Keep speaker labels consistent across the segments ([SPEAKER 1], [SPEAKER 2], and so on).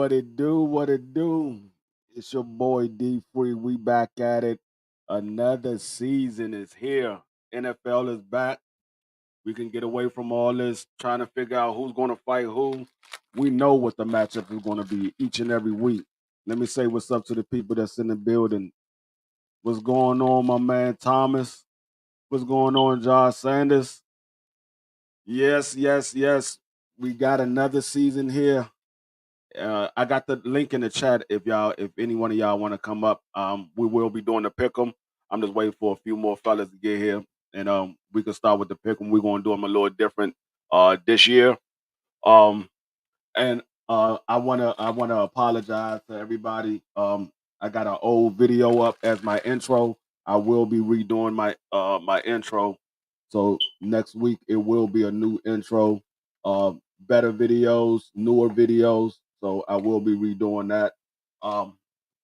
[SPEAKER 1] What it do? What it do? It's your boy D Free. We back at it. Another season is here. NFL is back. We can get away from all this trying to figure out who's going to fight who. We know what the matchup is going to be each and every week. Let me say what's up to the people that's in the building. What's going on, my man Thomas? What's going on, Josh Sanders? Yes, yes, yes. We got another season here. I got the link in the chat if any one of y'all want to come up. We will be doing the pick 'em. I'm just waiting for a few more fellas to get here, and we can start with the pick 'em. We're gonna do them a little different this year. Um, and I wanna apologize to everybody. I got an old video up as my intro. I will be redoing my intro. So next week it will be a new intro, better videos, newer videos. So I will be redoing that. Um,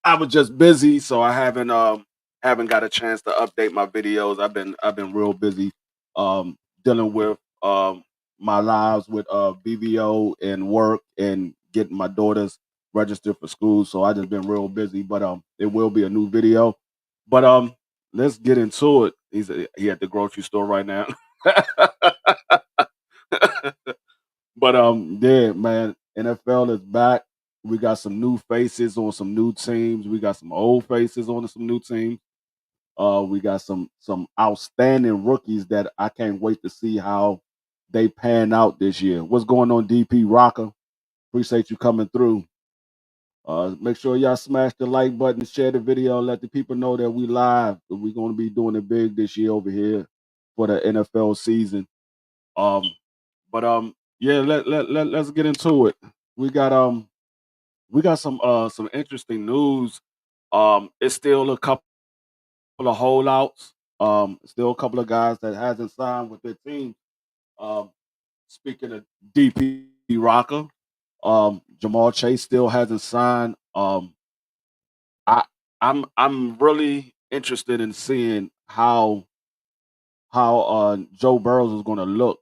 [SPEAKER 1] I was just busy, so I haven't got a chance to update my videos. I've been real busy dealing with my lives with BBO and work and getting my daughters registered for school. So I just been real busy, but it will be a new video. But let's get into it. He at the grocery store right now. But yeah, man, NFL is back. We got some new faces on some new teams. We got some old faces on some new teams. We got some outstanding rookies that I can't wait to see how they pan out this year. What's going on, DP Rocker? Appreciate you coming through. Make sure y'all smash the like button, share the video, let the people know that we live. We're gonna be doing it big this year over here for the NFL season. Um, but yeah, let's get into it. We got some interesting news. It's still a couple of holdouts. Still a couple of guys that hasn't signed with their team. Um, Speaking of DP Rocker, Jamal Chase still hasn't signed. I I'm really interested in seeing how Joe Burrows is going to look,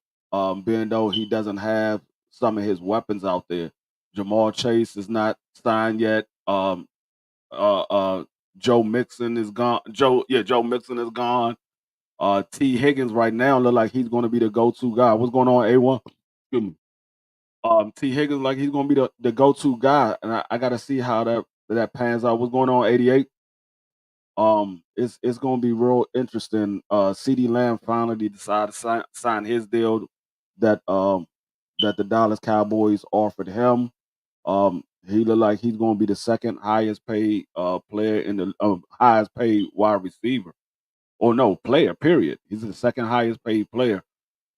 [SPEAKER 1] being though he doesn't have some of his weapons out there. Jamal Chase is not signed yet. Uh, uh, Joe Mixon is gone. Joe Mixon is gone. T. Higgins right now look like he's going to be the go-to guy. What's going on, A1? Excuse me. T. Higgins like he's going to be the go-to guy, and I got to see how that pans out. What's going on, 88? It's gonna be real interesting. CD Lamb finally decided to sign his deal that that the Dallas Cowboys offered him. He looked like he's gonna be the second highest paid player in the highest paid wide receiver. Or no, player, period. He's the second highest paid player.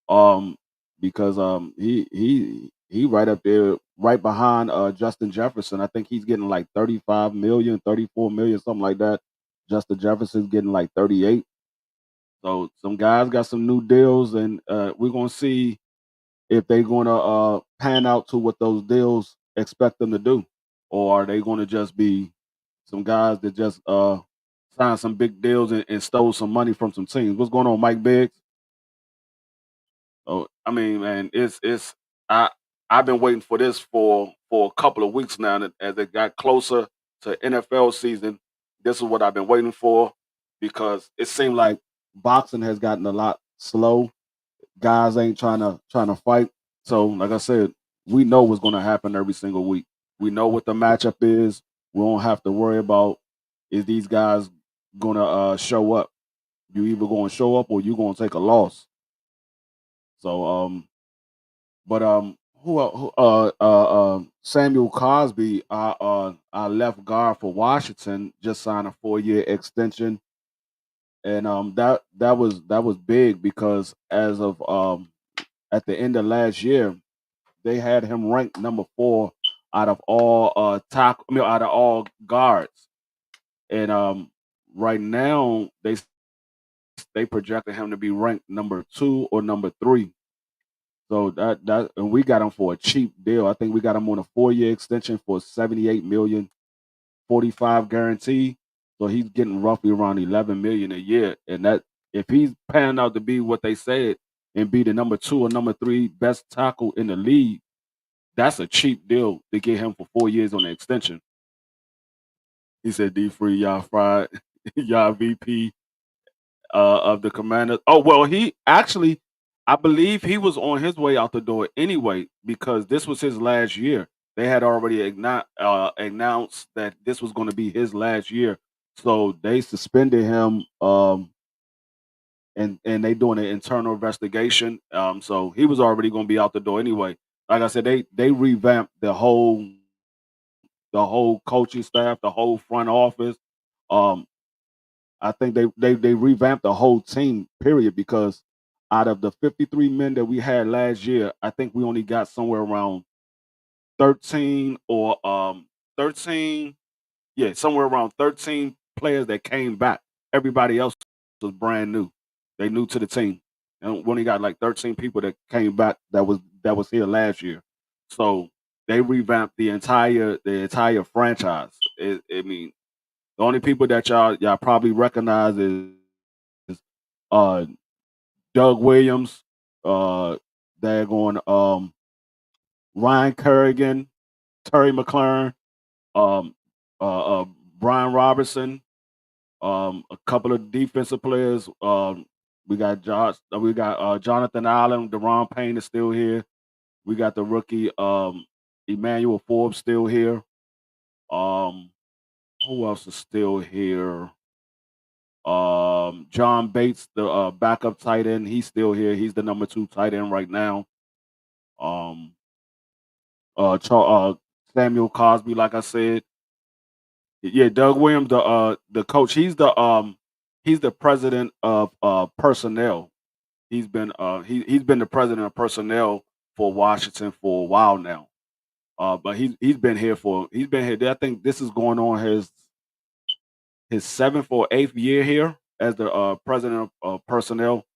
[SPEAKER 1] Um because he right up there, right behind Justin Jefferson. I think he's getting like 35 million, 34 million, something like that. Justin Jefferson's getting like 38. So some guys got some new deals, and we're gonna see if they're gonna pan out to what those deals expect them to do, or are they gonna just be some guys that just signed some big deals and stole some money from some teams. What's going on, Mike Biggs? Oh, I mean, man, it's I I've been waiting for this for a couple of weeks now. And as it got closer to NFL season, this is what I've been waiting for because it seemed like boxing has gotten a lot slow. Guys ain't trying to fight. So, like I said, we know what's going to happen every single week. We know what the matchup is. We don't have to worry about is these guys going to show up. You either going to show up or you going to take a loss. So, but Samuel Cosby, our left guard for Washington, just signed a 4-year extension, and that was big because as of at the end of last year, they had him ranked number 4 out of all out of all guards, and right now they projected him to be ranked number 2 or number 3. So that and we got him for a cheap deal. I think we got him on a 4-year extension for 78 million, 45 guarantee. So he's getting roughly around 11 million a year. And that if he's panning out to be what they said and be the number 2 or number 3 best tackle in the league, that's a cheap deal to get him for 4 years on the extension. He said, D free, y'all fried, y'all VP of the Commanders. Oh well, he actually, I believe he was on his way out the door anyway because this was his last year. They had already announced that this was going to be his last year, so they suspended him. And they doing an internal investigation. So he was already going to be out the door anyway. Like I said, they revamped the whole coaching staff, the whole front office. Um, I think they revamped the whole team, period, because out of the 53 men that we had last year, I think we only got somewhere around 13 or 13, yeah, somewhere around 13 players that came back. Everybody else was brand new. They new to the team. And we only got like 13 people that came back that was here last year. So they revamped the entire franchise. I mean, the only people that y'all probably recognize is uh Doug Williams, they're going Ryan Kerrigan, Terry McLaurin, um uh Brian Robertson, a couple of defensive players. We got Jonathan Allen, Deron Payne is still here. We got the rookie Emmanuel Forbes still here. Um, who else is still here? John Bates, the backup tight end, he's still here. He's the number 2 tight end right now. Um, Samuel Cosby, like I said, yeah, Doug Williams, the coach. He's the president of personnel. He's been the president of personnel for Washington for a while now. But he's been here. I think this is going on his 7th or 8th year here as the president of personnel.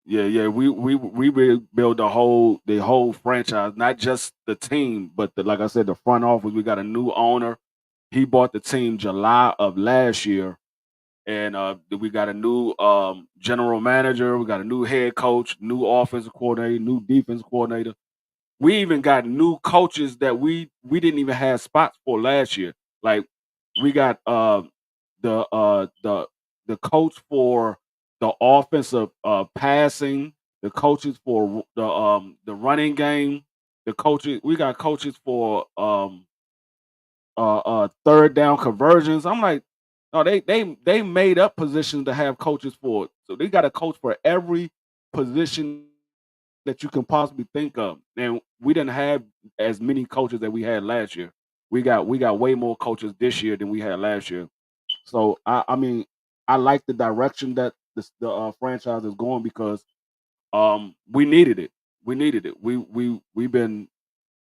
[SPEAKER 1] Yeah, yeah, we rebuild the whole franchise, not just the team, but like I said, the front office. We got a new owner. He bought the team July of last year, and we got a new general manager. We got a new head coach, new offensive coordinator, new defense coordinator. We even got new coaches that we didn't even have spots for last year. Like we got the uh the the coach for the offensive passing, the coaches for the running game, the coaches we got coaches for third down conversions. I'm like, no, they made up positions to have coaches for it. So they got a coach for every position that you can possibly think of. And we didn't have as many coaches that we had last year. We got way more coaches this year than we had last year. So I mean, I like the direction that the franchise is going because we needed it. We needed it. We've been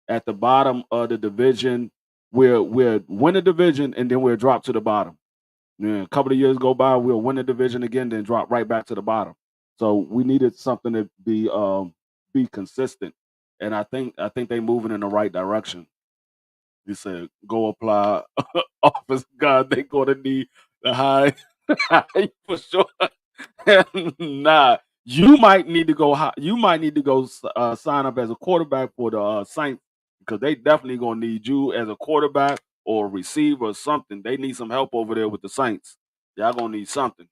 [SPEAKER 1] at the bottom of the division. We'll win the division and then we'll drop to the bottom. Yeah, a couple of years go by, we'll win the division again, then drop right back to the bottom. So we needed something to be consistent, and I think they moving in the right direction. He said, "Go apply office God. They gonna need the high for sure." Nah, you might need to go. You might need to go sign up as a quarterback for the Saints because they definitely gonna need you as a quarterback or receiver or something. They need some help over there with the Saints. Y'all gonna need something.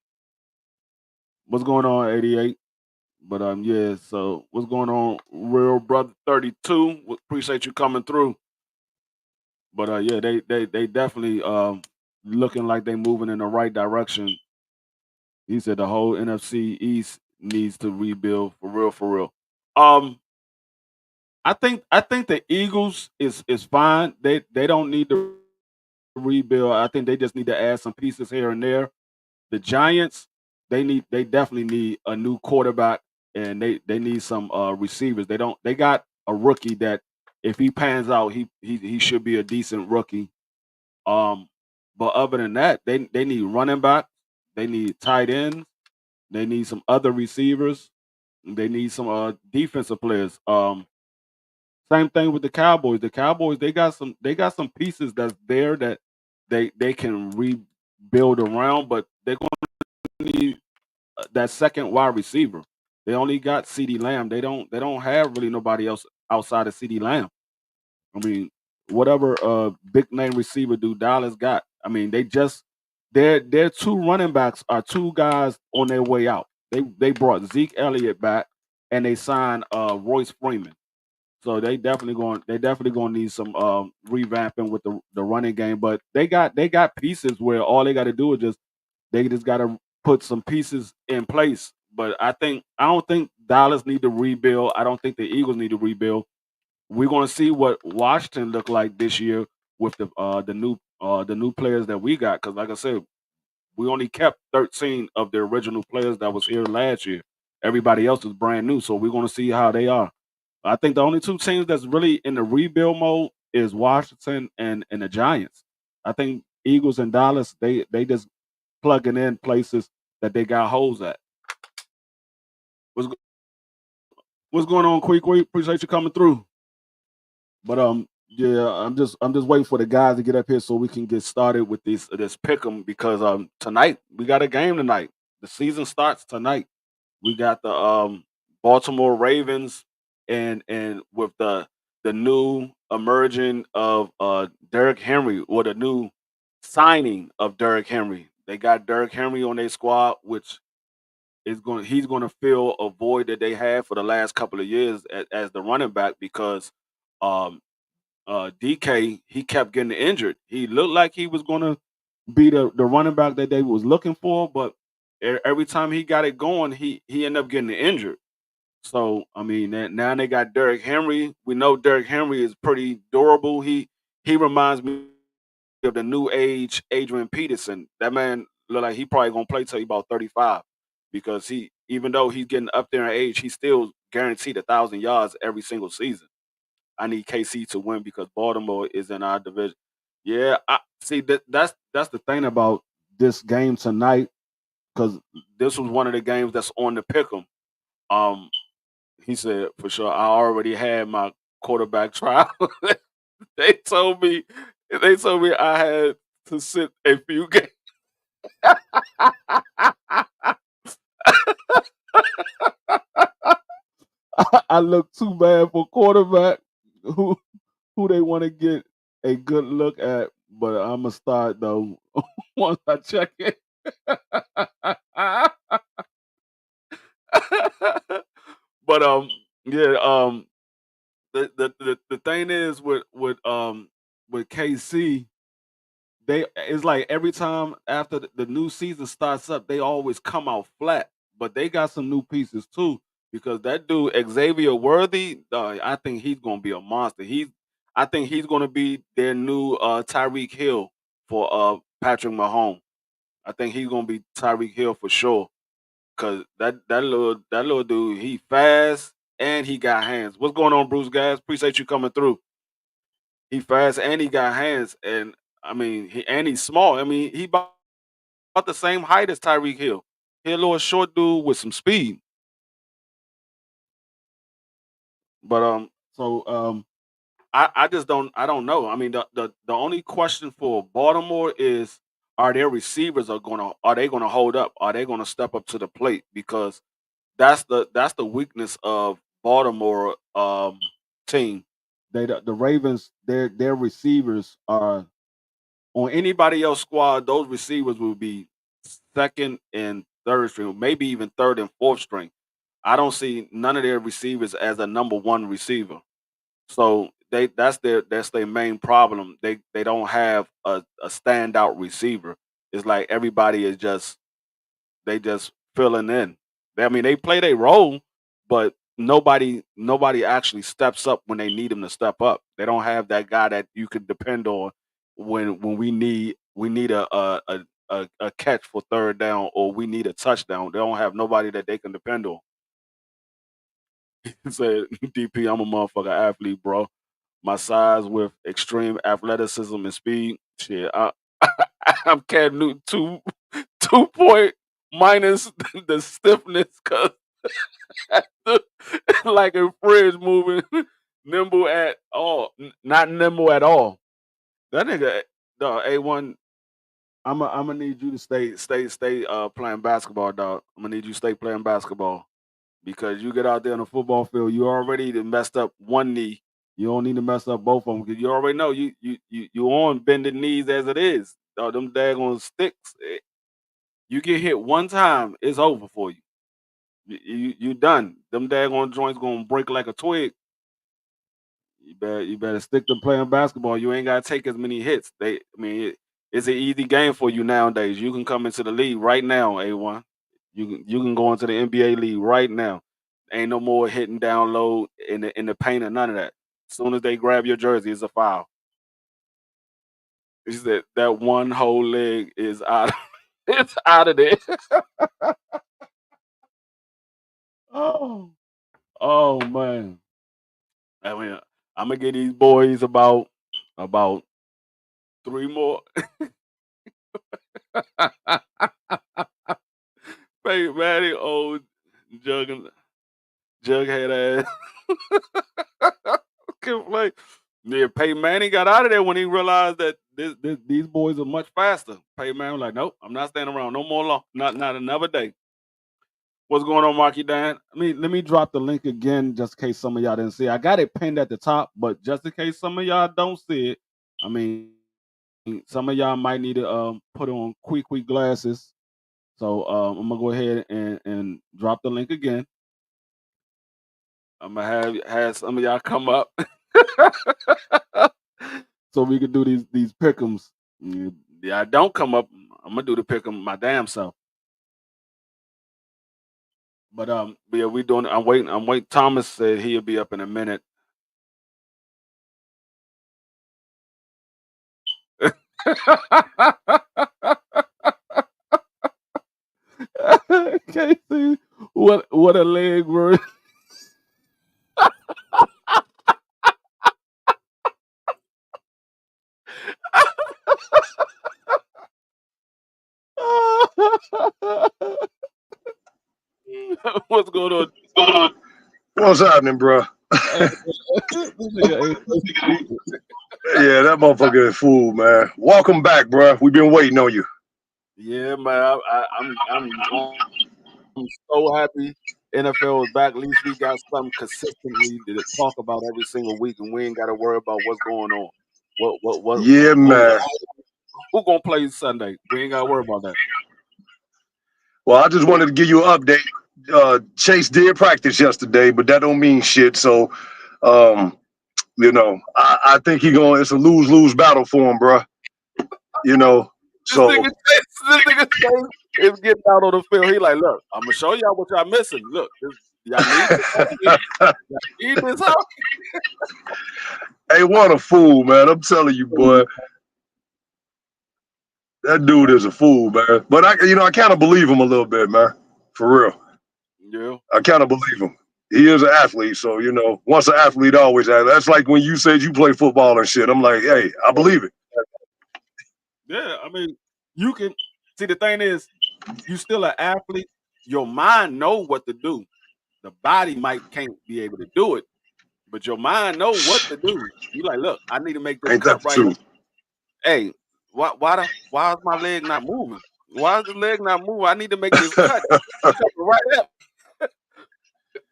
[SPEAKER 1] What's going on, 88? But yeah. So what's going on, real brother 32? Appreciate you coming through. But yeah, they definitely looking like they moving in the right direction. He said the whole NFC East needs to rebuild for real, for real. Um, I think the Eagles is fine. They don't need to rebuild. I think they just need to add some pieces here and there. The Giants, they definitely need a new quarterback and they need some receivers. They got a rookie that if he pans out, he should be a decent rookie. Um, but other than that, they need running back, they need tight ends, they need some other receivers, they need some defensive players. Same thing with the Cowboys. The Cowboys they got some pieces that's there that they can rebuild around, but they're gonna need that second wide receiver. They only got CeeDee Lamb. They don't have really nobody else outside of CD Lamb. I mean, whatever big name receiver do Dallas got. I mean, their two running backs are two guys on their way out. They brought Zeke Elliott back and they signed Royce Freeman. So they definitely going to need some revamping with the running game. But they got pieces where all they got to do is they just got to put some pieces in place. But I don't think Dallas need to rebuild. I don't think the Eagles need to rebuild. We're going to see what Washington look like this year with the new players that we got. Because like I said, we only kept 13 of the original players that was here last year. Everybody else is brand new, so we're going to see how they are. I think the only two teams that's really in the rebuild mode is Washington and the Giants. I think Eagles and Dallas they just plugging in places that they got holes at. What's what's going on, Quick? Appreciate you coming through. But yeah, I'm just waiting for the guys to get up here so we can get started with this pick 'em because tonight we got a game tonight. The season starts tonight. We got the Baltimore Ravens and with the new emerging of Derrick Henry or the new signing of Derrick Henry. They got Derrick Henry on their squad, which he's going to fill a void that they had for the last couple of years as the running back because um DK he kept getting injured. He looked like he was going to be the running back that they was looking for, but every time he got it going, he ended up getting injured. So I mean, now they got Derrick Henry. We know Derrick Henry is pretty durable. He reminds me of the new age Adrian Peterson. That man look like he probably gonna play till he about 35 because he even though he's getting up there in age, he's still guaranteed 1,000 yards every single season. I need KC to win because Baltimore is in our division. Yeah, I see that's the thing about this game tonight because this was one of the games that's on the pick'em. Um, he said for sure. I already had my quarterback trial. they told me they told me I had to sit a few games. I look too bad for quarterback who who they want to get a good look at, but I'm gonna start though once I check it. but yeah, the thing is with KC, they it's like every time after the new season starts up, they always come out flat. But they got some new pieces too, because that dude Xavier Worthy, I think he's gonna be a monster. I think he's gonna be their new Tyreek Hill for Patrick Mahomes. I think he's gonna be Tyreek Hill for sure. Cause that little dude, he fast and he got hands. What's going on, Bruce Gas? Appreciate you coming through. He fast and he got hands, and I mean, he's small. I mean, he about the same height as Tyreek Hill. He a little short dude with some speed. But I just don't know. I mean, the only question for Baltimore is are their receivers are they gonna hold up? Are they gonna step up to the plate? Because that's the weakness of Baltimore team. The Ravens their receivers are on anybody else squad. Those receivers will be second and third string, maybe even third and fourth string. I don't see none of their receivers as a number one receiver. So that's their main problem. They don't have a standout receiver. It's like everybody is just filling in. I mean, they play their role, but nobody actually steps up when they need them to step up. They don't have that guy that you could depend on when we need a catch for third down or we need a touchdown. They don't have nobody that they can depend on. He said, DP, I'm a motherfucker athlete, bro. My size with extreme athleticism and speed. Shit, I'm Cam Newton 2 point minus the stiffness because like a fridge moving, nimble at all, not nimble at all. That nigga, the A1. I'm gonna need you to stay playing basketball, dog. I'm gonna need you to stay playing basketball. because you get out there on the football field, you already done messed up one knee. You don't need to mess up both of them because you already know you on bended knees as it is. Them daggone sticks. You get hit one time, it's over for you. You done. Them daggone joints gonna break like a twig. You better stick to playing basketball. You ain't gotta take as many hits. It's an easy game for you nowadays. You can come into the league right now, A1. You can go into the NBA league right now. Ain't no more hitting down low in the paint or none of that. As soon as they grab your jersey, it's a foul. It's that one whole leg is out. It's out of there. Oh, oh man. I mean, I'm gonna get these boys about three more. Hey, Manny, old jug jughead ass. Can play. Yeah, Peyton Manning got out of there when he realized that these boys are much faster. Peyton Manning was like, nope, I'm not standing around no more long. Not another day. What's going on, Marky Dan? Let me drop the link again just in case some of y'all didn't see it. I got it pinned at the top, but just in case some of y'all don't see it, I mean, some of y'all might need to put on quick glasses. So I'm gonna go ahead and drop the link again. I'm gonna have some of y'all come up so we can do these pick'ems. Yeah, don't come up. I'm gonna do the pick'em my damn self. But yeah, we doing. I'm waiting. Thomas said he'll be up in a minute. Can't see what a leg word. What's going on?
[SPEAKER 2] What's happening, bro?
[SPEAKER 1] This nigga ain't so stupid.
[SPEAKER 2] Yeah, that motherfucker is fool, man. Welcome back, bro. We've been waiting on you.
[SPEAKER 1] Yeah, man. I'm so happy NFL is back. At least we got something consistently to talk about every single week, and we ain't got to worry about what's going on. What
[SPEAKER 2] Yeah, man.
[SPEAKER 1] who gonna play Sunday? We ain't got to worry about that.
[SPEAKER 2] Well, I just wanted to give you an update. Chase did practice yesterday, but that don't mean shit. So, um, I think it's a lose-lose battle for him, bro. You know,
[SPEAKER 1] This
[SPEAKER 2] so
[SPEAKER 1] nigga Chase is getting out on the field. He like, look, I'm gonna show y'all what y'all missing. Look, y'all need this hockey. Y'all need this hockey.
[SPEAKER 2] hey, what a fool, man. I'm telling you, boy. That dude is a fool, man. But I kind of believe him a little bit, man. For real.
[SPEAKER 1] Yeah.
[SPEAKER 2] I kind of believe him. He is an athlete, so once an athlete, always athlete. That's like when you said you play football and shit. I'm like, hey, I believe it.
[SPEAKER 1] Yeah, I mean, you can see the thing is, you still an athlete. Your mind know what to do. The body can't be able to do it, but your mind know what to do. You like, look, I need to make this
[SPEAKER 2] Ain't that
[SPEAKER 1] cut
[SPEAKER 2] the
[SPEAKER 1] right
[SPEAKER 2] truth?
[SPEAKER 1] here. Hey, why is my leg not moving? Why is the leg not moving? I need to make this cut. Cut it right up.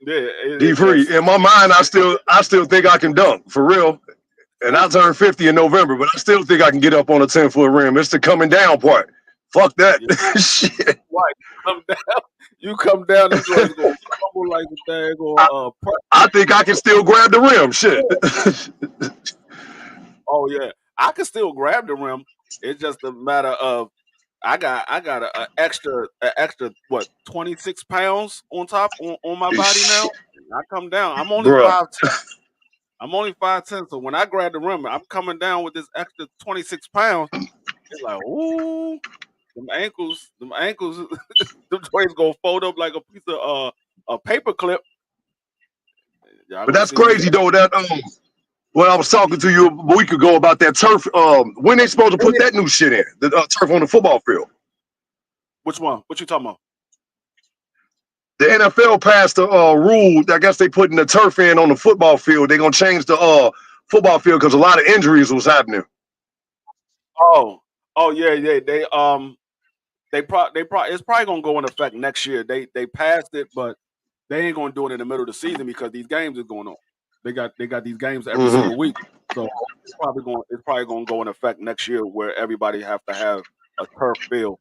[SPEAKER 1] Yeah,
[SPEAKER 2] D
[SPEAKER 1] it's
[SPEAKER 2] free.
[SPEAKER 1] just
[SPEAKER 2] In my mind, I still think I can dunk for real. And I turned 50 in November, but I still think I can get up on a 10-foot rim. It's the coming down part. Fuck that
[SPEAKER 1] yeah,
[SPEAKER 2] shit.
[SPEAKER 1] right. Come down. You come down, them joints gonna crumble like a
[SPEAKER 2] I,
[SPEAKER 1] daggone
[SPEAKER 2] I think I can still grab the rim. Shit.
[SPEAKER 1] oh yeah, I can still grab the rim. It's just a matter of I got a extra what 26 pounds on top on my body now. I come down. I'm only
[SPEAKER 2] Bruh.
[SPEAKER 1] 5'10". I'm only 5'10". So when I grab the rim, I'm coming down with this extra 26 pounds. It's like ooh, them ankles, them joints gonna fold up like a piece of a paper clip. Y'all
[SPEAKER 2] But
[SPEAKER 1] gonna
[SPEAKER 2] that's
[SPEAKER 1] see me.
[SPEAKER 2] crazy though. That when I was talking to you a week ago about that turf, when they supposed to put that new shit in the turf on the football field?
[SPEAKER 1] Which one? What you talking about?
[SPEAKER 2] The NFL passed a rule. I guess they putting the turf in on the football field. They're gonna change the football field because a lot of injuries was happening.
[SPEAKER 1] Oh, oh yeah, yeah. They it's probably gonna go in effect next year. They passed it, but they ain't gonna do it in the middle of the season because these games are going on. They got these games every single week, so it's probably gonna go in effect next year where everybody have to have a turf field,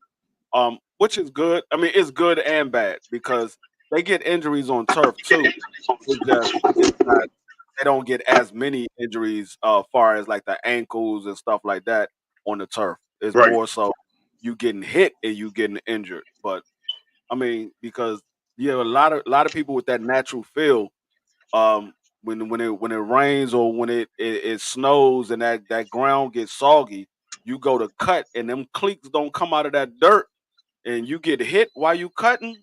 [SPEAKER 1] which is good. I mean, it's good and bad because they get injuries on turf too. It's not they don't get as many injuries far as like the ankles and stuff like that on the turf. It's
[SPEAKER 2] Right.
[SPEAKER 1] more so you getting hit and you getting injured. But I mean, because you have a lot of people with that natural feel, when it rains or when it snows and that ground gets soggy, you go to cut and them cleats don't come out of that dirt and you get hit while you cutting,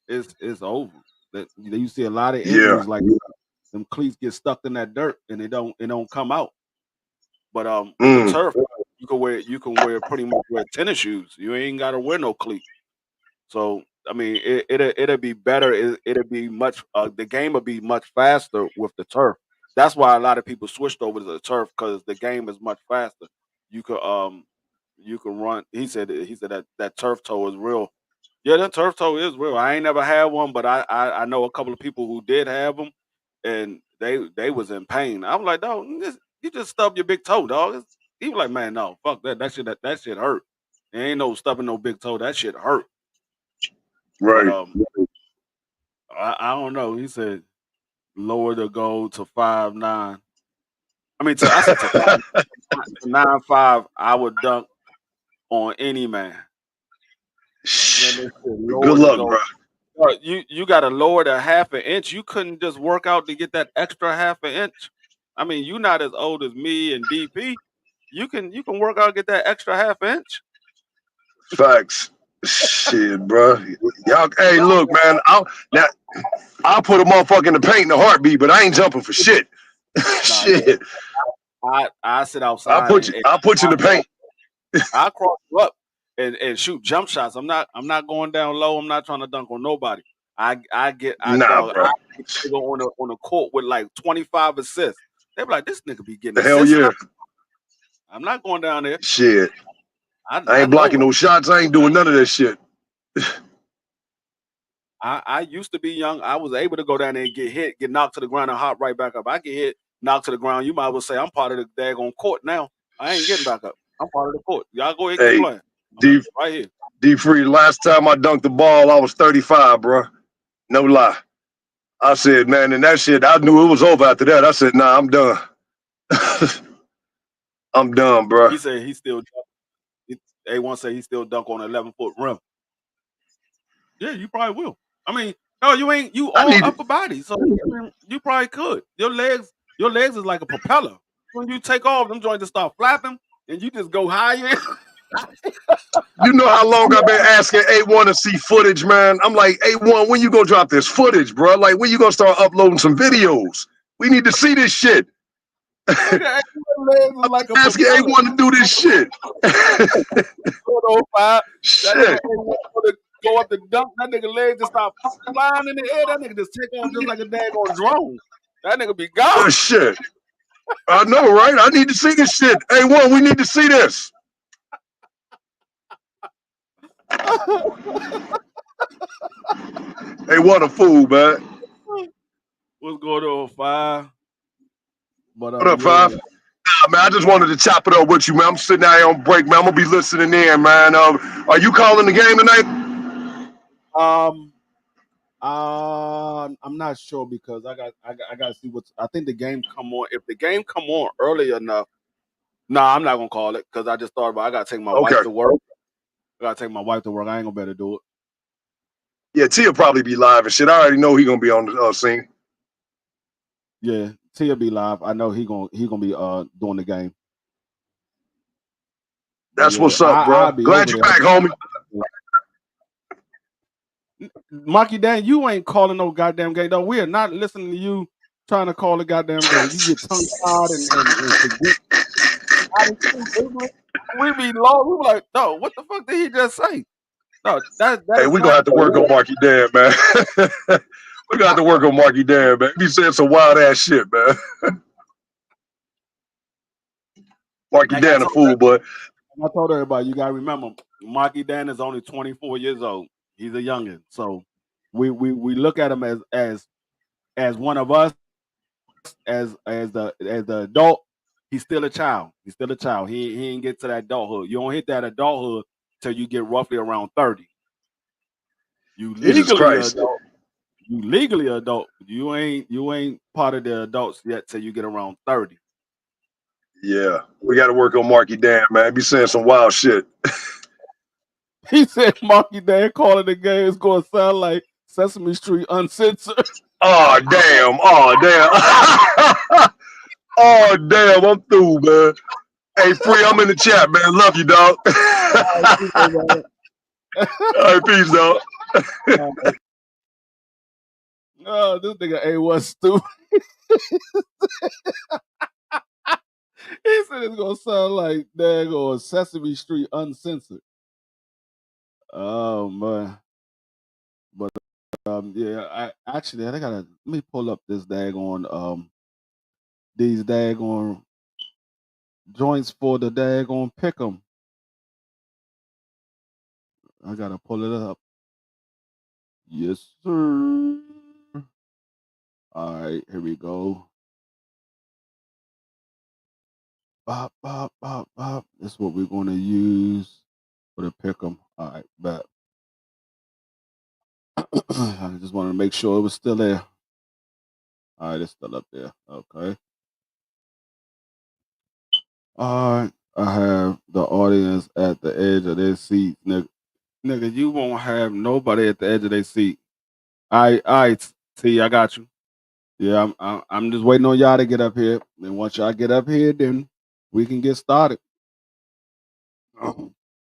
[SPEAKER 1] it's over. That you see a lot of
[SPEAKER 2] Yeah.
[SPEAKER 1] injuries like them cleats get stuck in that dirt and it don't come out. But with the turf, you can wear pretty much wear tennis shoes. You ain't gotta wear no cleat. So I mean, it'll be better. It'll be much. The game will be much faster with the turf. That's why a lot of people switched over to the turf because the game is much faster. You could you can run. He said that turf toe is real. Yeah, that turf toe is real. I ain't never had one, but I know a couple of people who did have them, and they was in pain. I'm like, dog, you just stubbed your big toe, dog. He was like, man, no, fuck that. That shit hurt. There ain't no stubbing no big toe. That shit hurt. But
[SPEAKER 2] Right.
[SPEAKER 1] I don't know. He said lower the goal to 5'9". I mean, I said to 9'5". I would dunk on any man. Then they said
[SPEAKER 2] Good
[SPEAKER 1] lower the
[SPEAKER 2] luck,
[SPEAKER 1] goal.
[SPEAKER 2] bro.
[SPEAKER 1] You got to lower the half an inch. You couldn't just work out to get that extra half an inch. I mean, you're not as old as me and DP. You can work out to get that extra half inch.
[SPEAKER 2] Facts. Shit, bro. Y'all, hey, look, man. I'll put a motherfucker in the paint in a heartbeat, but I ain't jumping for shit.
[SPEAKER 1] Nah, yeah.
[SPEAKER 2] Shit.
[SPEAKER 1] I sit
[SPEAKER 2] I'll
[SPEAKER 1] outside
[SPEAKER 2] put you. I'll put you in the paint.
[SPEAKER 1] I cross you up and shoot jump shots. I'm not going down low. I'm not trying to dunk on nobody.
[SPEAKER 2] Nah, bro.
[SPEAKER 1] I get to go on the court with like 25 assists. They be like, this nigga be getting
[SPEAKER 2] The hell
[SPEAKER 1] assists.
[SPEAKER 2] yeah.
[SPEAKER 1] I'm not going down there.
[SPEAKER 2] Shit. I
[SPEAKER 1] I
[SPEAKER 2] ain't
[SPEAKER 1] know
[SPEAKER 2] blocking
[SPEAKER 1] it.
[SPEAKER 2] no shots. I ain't doing none of that shit.
[SPEAKER 1] I used to be young. I was able to go down there and get hit, get knocked to the ground, and hop right back up. I get hit, knocked to the ground. You might as well say I'm part of the daggone court now. I ain't getting back up. I'm part of the court. Y'all go ahead and keep
[SPEAKER 2] Hey,
[SPEAKER 1] playing.
[SPEAKER 2] D
[SPEAKER 1] Right here.
[SPEAKER 2] D Free. Last time I dunked the ball, I was 35, bro. No lie. I said, man, and that shit, I knew it was over after that. I said, nah, I'm done. I'm done, bro.
[SPEAKER 1] He said he still dunk. A1 say he still dunk on an 11-foot rim. Yeah, you probably will. I mean, no, you ain't. You
[SPEAKER 2] I
[SPEAKER 1] all
[SPEAKER 2] need it.
[SPEAKER 1] upper body, so you probably could. Your legs is like a propeller. When you take off, them joints just start flapping, and you just go higher.
[SPEAKER 2] You know how long I've been asking A1 to see footage, man? I'm like, A1, when you gonna drop this footage, bro? Like, when you gonna start uploading some videos? We need to see this shit.
[SPEAKER 1] Nigga, your legs is like a
[SPEAKER 2] Asking
[SPEAKER 1] propeller.
[SPEAKER 2] A1 to do this shit.
[SPEAKER 1] 105. That nigga
[SPEAKER 2] Shit.
[SPEAKER 1] go up the dunk. That nigga legs just start flying in the air. That nigga just take off just like a daggone drone. That nigga be gone.
[SPEAKER 2] Shit. I know, right? I need to see this shit. A1, we need to see this. A1 a fool, man.
[SPEAKER 1] What's going on, 5? But
[SPEAKER 2] What up,
[SPEAKER 1] yeah.
[SPEAKER 2] Five? Nah, man, I just wanted to chop it up with you, man. I'm sitting out here on break, man. I'm gonna be listening in, man. Are you calling the game tonight?
[SPEAKER 1] I'm not sure because I got to see what's. I think the game come on. If the game come on early enough, I'm not gonna call it because I just thought about. I gotta take my wife to work. I gotta take my wife to work. I ain't gonna be able to do it.
[SPEAKER 2] Yeah, T will probably be live and shit. I already know he gonna be on the scene.
[SPEAKER 1] Yeah, Tia be live. I know he gonna be doing the game.
[SPEAKER 2] That's what's up, bro. Glad you're back, homie.
[SPEAKER 1] Marky Dan, you ain't calling no goddamn game though. We are not listening to you trying to call a goddamn game. You get tongue tied and forget. We be low. We be like, no, what the fuck did he just say? No, that
[SPEAKER 2] Hey,
[SPEAKER 1] is
[SPEAKER 2] we
[SPEAKER 1] not.
[SPEAKER 2] gonna have to work on Marky Dan, man. We gonna have to work on Marky Dan, man. He saying some wild ass shit, man. Marky Dan a fool, but
[SPEAKER 1] I told everybody, you gotta remember, Marky Dan is only 24 years old. He's a youngin', so we look at him as one of us, as the adult. He's still a child. He's still a child. He ain't get to that adulthood. You don't hit that adulthood till you get roughly around 30. You
[SPEAKER 2] Jesus
[SPEAKER 1] legally a
[SPEAKER 2] Christ.
[SPEAKER 1] adult. You legally adult. You ain't part of the adults yet till you get around 30.
[SPEAKER 2] Yeah, we got to work on Marky Dan, man. Be saying some wild shit.
[SPEAKER 1] He said Marky Dan calling the game is gonna sound like Sesame Street uncensored.
[SPEAKER 2] Oh damn! Oh damn! Oh damn! I'm through, man. Hey, Free, I'm in the chat, man. Love you, dog. All right, peace, dog.
[SPEAKER 1] Oh, this nigga A was stupid. He said it's gonna sound like daggone Sesame Street uncensored. Oh man. But yeah, I gotta let me pull up this daggone these daggone joints for the daggone pick'em. I gotta pull it up. Yes, sir. All right, here we go. Bop, bop, bop, bop. That's what we're gonna use for the pick'em. All right, bet. I just wanted to make sure it was still there. All right, it's still up there. Okay. All right. I have the audience at the edge of their seat, nigga. Nigga, you won't have nobody at the edge of their seat. All right, T, I got you. Yeah, I'm just waiting on y'all to get up here. And once y'all get up here, then we can get started.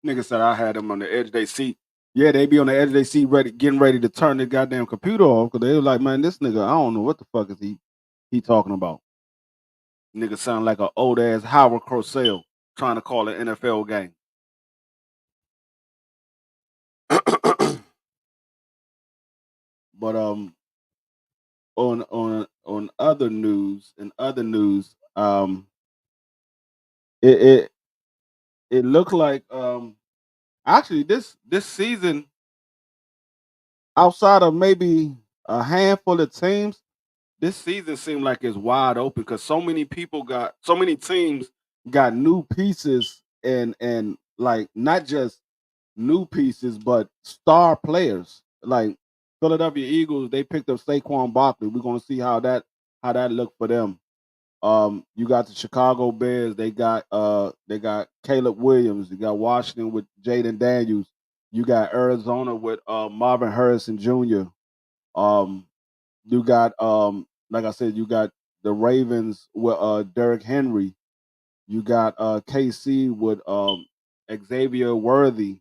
[SPEAKER 1] Nigga said I had them on the edge of their seat. Yeah, they be on the edge of their seat, getting ready to turn the goddamn computer off because they were like, man, this nigga, I don't know what the fuck is he talking about. Nigga sound like an old ass Howard Cosell trying to call an NFL game. But on other news, it it looked like actually this season, outside of maybe a handful of teams, this season seemed like it's wide open because so many teams got new pieces and like not just new pieces but star players. Like Philadelphia Eagles, they picked up Saquon Barkley. We're gonna see how that looked for them. You got the Chicago Bears. They got Caleb Williams. You got Washington with Jaden Daniels. You got Arizona with Marvin Harrison Jr. Um, you got like I said, you got the Ravens with Derrick Henry. You got KC with Xavier Worthy.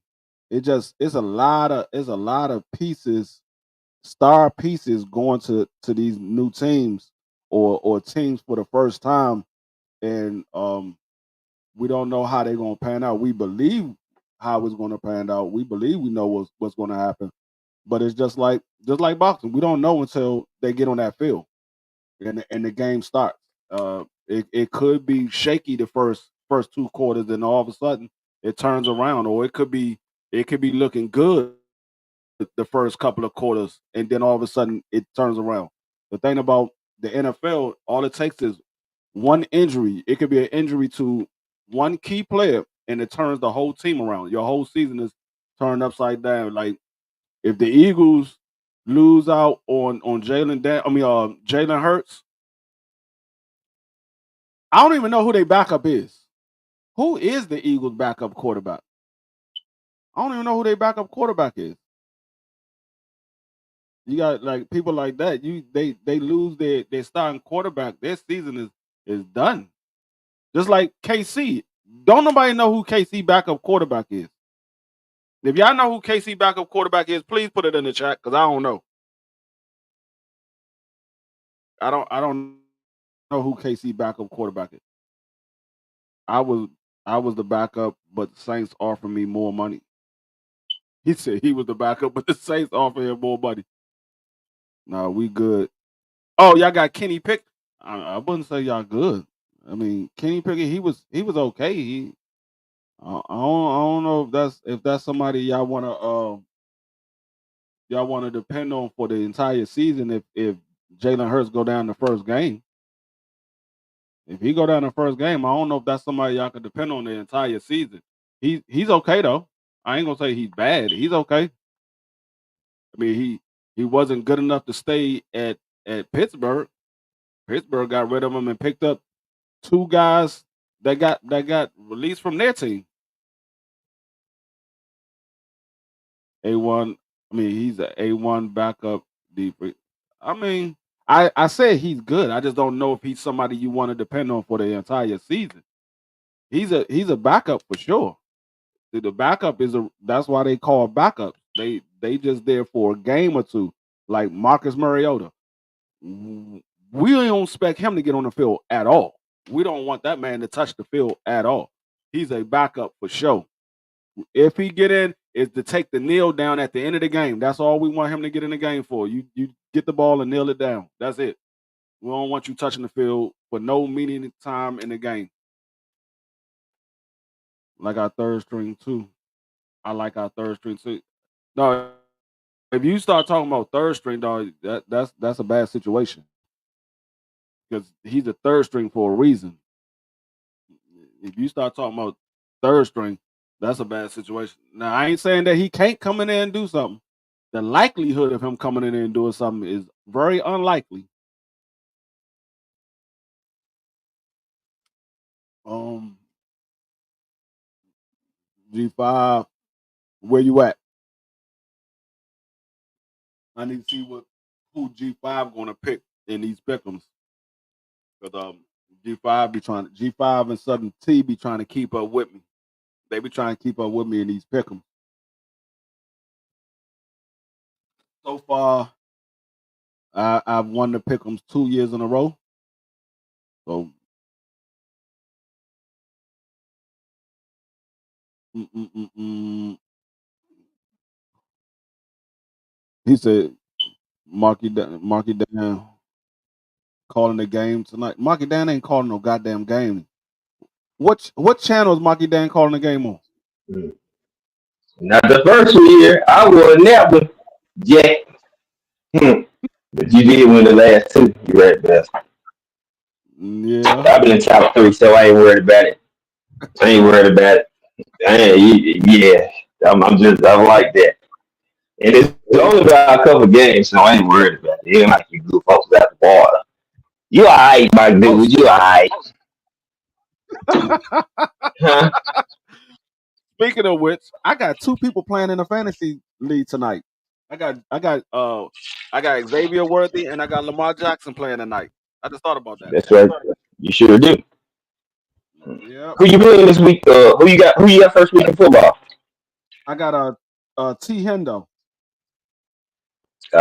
[SPEAKER 1] It's a lot of pieces, star pieces going to these new teams or teams for the first time, and we don't know how they're gonna pan out. We believe how it's gonna pan out. We believe we know what's gonna happen, but it's just like boxing. We don't know until they get on that field and the game starts. It could be shaky the first two quarters, then all of a sudden it turns around, or it could be looking good the first couple of quarters, and then all of a sudden it turns around. The thing about the NFL, all it takes is one injury. It could be an injury to one key player, and it turns the whole team around. Your whole season is turned upside down. Like if the Eagles lose out on Jalen Hurts, I don't even know who their backup is. Who is the Eagles' backup quarterback? I don't even know who their backup quarterback is. You got like people like that. They lose their starting quarterback. Their season is done. Just like KC. Don't nobody know who KC backup quarterback is. If y'all know who KC backup quarterback is, please put it in the chat because I don't know. I don't know who KC backup quarterback is. I was the backup, but the Saints offered me more money. He said he was the backup, but the Saints offered him more money. No, we good. Oh, y'all got Kenny Pickett. I wouldn't say y'all good. I mean, Kenny Pickett, he was okay. I don't know if that's somebody y'all want to y'all want to depend on for the entire season if Jalen Hurts go down the first game. If he go down the first game, I don't know if that's somebody y'all can depend on the entire season. He's okay though. I ain't gonna say he's bad. He's okay. I mean, he wasn't good enough to stay at Pittsburgh. Pittsburgh got rid of him and picked up two guys that got released from their team. A1. I mean, he's a A1 backup deep. I mean, I said he's good. I just don't know if he's somebody you want to depend on for the entire season. He's a backup for sure. See, the backup that's why they call backups. They just there for a game or two, like Marcus Mariota. We don't expect him to get on the field at all. We don't want that man to touch the field at all. He's a backup for sure. If he get in, is to take the kneel down at the end of the game. That's all we want him to get in the game for. You get the ball and kneel it down. That's it. We don't want you touching the field for no meaning time in the game. Like our third string too. I like our third string too. No, if you start talking about third string, dog, that's a bad situation because he's a third string for a reason. If you start talking about third string, that's a bad situation. Now I ain't saying that he can't come in there and do something. The likelihood of him coming in there and doing something is very unlikely. Um, G5, where you at? I need to see who G5 going to pick in these pickums. Because G5 be trying G5 and Southern T be trying to keep up with me. They be trying to keep up with me in these pickums. So far, I've won the pickums 2 years in a row. So he said, Marky Dan calling the game tonight. Marky Dan ain't calling no goddamn game. What channel is Marky Dan calling the game on?
[SPEAKER 3] Not the first year. I won that one, Jack. But you did win the last two. You right, best.
[SPEAKER 1] Yeah.
[SPEAKER 3] I've been in top three, so I ain't worried about it. I ain't worried about it. Yeah, I like that. And it's only about a couple games, so I ain't worried about it. It ain't like you good folks about the water. You alright, my
[SPEAKER 1] Oh,
[SPEAKER 3] dude. You alright. Huh?
[SPEAKER 1] speaking of which, I got two people playing in a fantasy league tonight. I got Xavier Worthy and I got Lamar Jackson playing tonight. I just thought about that.
[SPEAKER 3] That's right. You sure do.
[SPEAKER 1] Yeah.
[SPEAKER 3] Who you playing this week? Who you got? Who you got first week in football?
[SPEAKER 1] I got a T Hendo.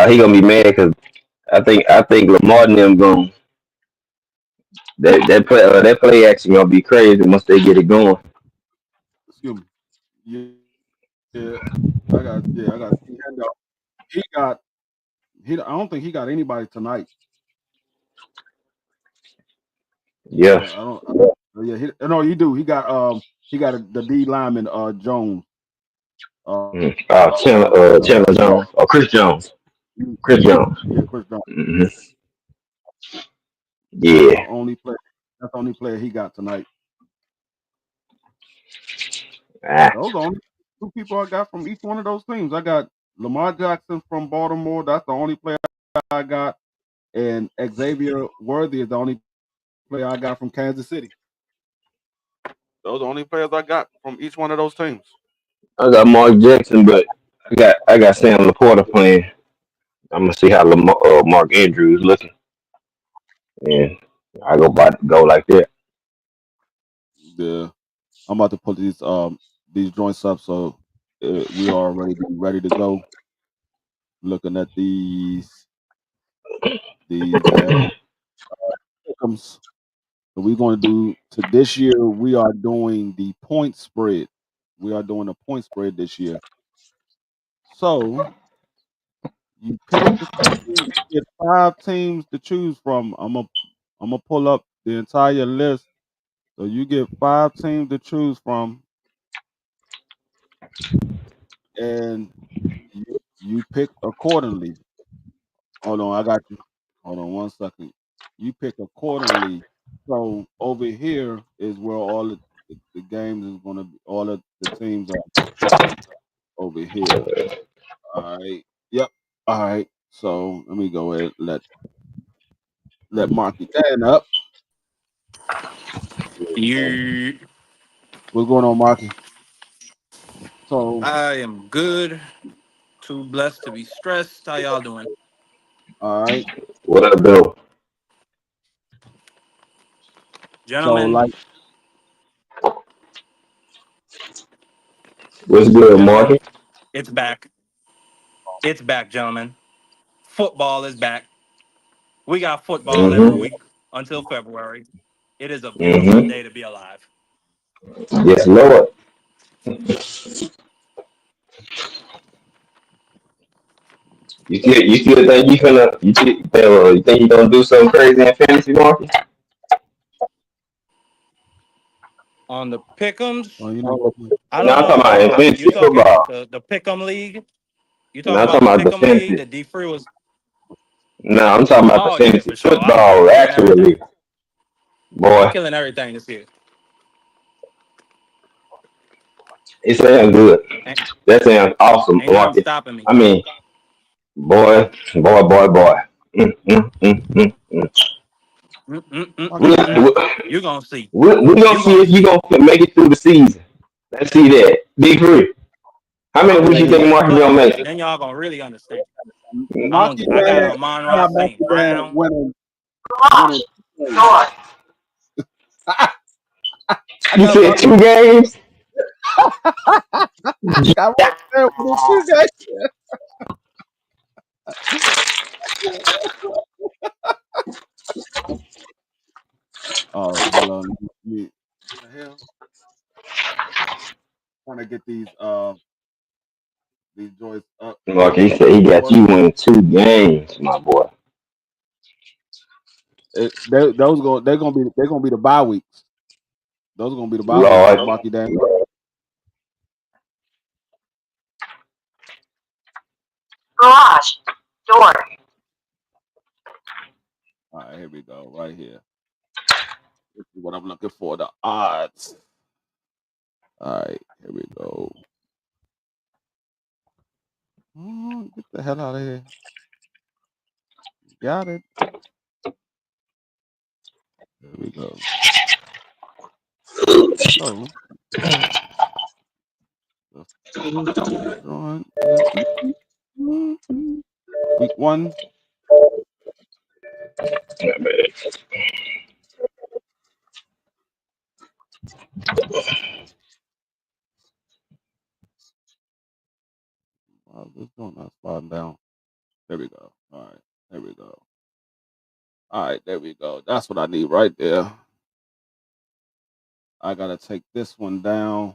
[SPEAKER 3] He gonna be mad because I think Lamar and them going that play action gonna be crazy once they get it going.
[SPEAKER 1] Excuse me. Yeah. I got T Hendo. He got he I don't think he got anybody tonight.
[SPEAKER 3] Yeah.
[SPEAKER 1] I don't yeah, no, he do. He got the D lineman Jones.
[SPEAKER 3] Chandler Jones or Chris Jones. Chris Jones.
[SPEAKER 1] Yeah, Chris Jones.
[SPEAKER 3] hmm
[SPEAKER 1] That's
[SPEAKER 3] Yeah.
[SPEAKER 1] the only player. That's the only player he got tonight.
[SPEAKER 3] Ah,
[SPEAKER 1] Those are the only two people I got from each one of those teams. I got Lamar Jackson from Baltimore. That's the only player I got, and Xavier Worthy is the only player I got from Kansas City. Those are the only players I got from each one of those teams.
[SPEAKER 3] I got Mark Jackson, but I got Sam Laporta playing. I'm gonna see how Mark Andrews looking, and I go like that.
[SPEAKER 1] Yeah, I'm about to put these joints up so we are ready to go. Looking at these pick'ems. So we're going to do to this year. We are doing the point spread. We are doing a point spread this year. So you pick the team. You get 5 teams to choose from. I'm gonna pull up the entire list. So you get 5 teams to choose from, and You pick accordingly. Hold on, I got you. Hold on 1 second. You pick accordingly. So over here is where all the games is gonna be. All of the teams are over here. All right. Yep. All right. So let me go ahead and let Marky Dan up.
[SPEAKER 4] You,
[SPEAKER 1] What's going on, Marky? So
[SPEAKER 4] I am good. Too blessed to be stressed. How y'all doing,
[SPEAKER 1] all right.
[SPEAKER 3] What up, though?
[SPEAKER 1] So
[SPEAKER 4] gentlemen?
[SPEAKER 1] like
[SPEAKER 3] What's good,
[SPEAKER 4] Gentlemen,
[SPEAKER 3] Marky?
[SPEAKER 4] it's back. It's back, gentlemen. Football is back. We got football every
[SPEAKER 3] Mm-hmm.
[SPEAKER 4] week until February. It is a beautiful
[SPEAKER 3] Mm-hmm.
[SPEAKER 4] day to be alive.
[SPEAKER 3] Yes, Lord. You still think you think you gonna do something crazy in fantasy, Marky?
[SPEAKER 4] On the pick'ems,
[SPEAKER 1] you know
[SPEAKER 4] I
[SPEAKER 3] No,
[SPEAKER 4] don't
[SPEAKER 3] I'm
[SPEAKER 4] know.
[SPEAKER 3] talking about in
[SPEAKER 4] You
[SPEAKER 3] fantasy
[SPEAKER 4] talking
[SPEAKER 3] football.
[SPEAKER 4] the pick'em league? You
[SPEAKER 3] No,
[SPEAKER 4] talking
[SPEAKER 3] I'm
[SPEAKER 4] about
[SPEAKER 3] talking
[SPEAKER 4] the
[SPEAKER 3] about the
[SPEAKER 4] pick'em league
[SPEAKER 3] fantasy.
[SPEAKER 4] that D Free was?
[SPEAKER 3] No, I'm talking about the
[SPEAKER 4] Oh yeah,
[SPEAKER 3] fantasy
[SPEAKER 4] for sure. I'm
[SPEAKER 3] football,
[SPEAKER 4] killing everything.
[SPEAKER 3] actually.
[SPEAKER 4] I'm
[SPEAKER 3] Boy,
[SPEAKER 4] killing everything this year.
[SPEAKER 3] it sounds good.
[SPEAKER 4] Ain't,
[SPEAKER 3] That sounds awesome,
[SPEAKER 4] ain't nothing
[SPEAKER 3] Marky.
[SPEAKER 4] stopping me.
[SPEAKER 3] I mean, boy. Mm, mm, mm, mm, mm.
[SPEAKER 1] Marky
[SPEAKER 3] We,
[SPEAKER 4] Mm-mm-mm-mm-mm.
[SPEAKER 1] Dan.
[SPEAKER 3] we,
[SPEAKER 4] You gonna see.
[SPEAKER 3] we gonna
[SPEAKER 4] You
[SPEAKER 3] see
[SPEAKER 4] gonna
[SPEAKER 3] if you
[SPEAKER 4] see.
[SPEAKER 3] gonna make it through the season. Let's see that. Big free. How
[SPEAKER 4] I'm
[SPEAKER 3] many
[SPEAKER 4] gonna
[SPEAKER 3] weeks you
[SPEAKER 4] make it
[SPEAKER 1] Hey,
[SPEAKER 3] think
[SPEAKER 4] to the
[SPEAKER 3] Marcus gonna make
[SPEAKER 4] playoffs.
[SPEAKER 3] it?
[SPEAKER 4] Then y'all gonna really understand.
[SPEAKER 1] Marky
[SPEAKER 4] I got
[SPEAKER 1] Dan.
[SPEAKER 4] Amon-Ra
[SPEAKER 1] Not Marky
[SPEAKER 4] St.
[SPEAKER 1] Dan
[SPEAKER 4] Brown.
[SPEAKER 1] winning 2 games. I
[SPEAKER 3] You
[SPEAKER 1] got
[SPEAKER 3] said
[SPEAKER 1] Marky.
[SPEAKER 3] 2 games?
[SPEAKER 1] I got Marky Dan winning 2 games. Oh, hold on. What the hell? Trying to get these joints up.
[SPEAKER 3] Marcus, he said he got
[SPEAKER 1] Boy,
[SPEAKER 3] you winning 2 games, my boy.
[SPEAKER 1] they're gonna be the bye weeks. Those are gonna be the bye weeks,
[SPEAKER 3] Lord.
[SPEAKER 1] Marky Dan.
[SPEAKER 5] Garage door.
[SPEAKER 1] All right, here we go. Right here. This is what I'm looking for. The odds. All right, here we go. Get the hell out of here. Got it. There we go. So the first drawing week 1. This joint not sliding down. There we go. All right, there we go. All right, there we go. That's what I need right there. I gotta take this one down.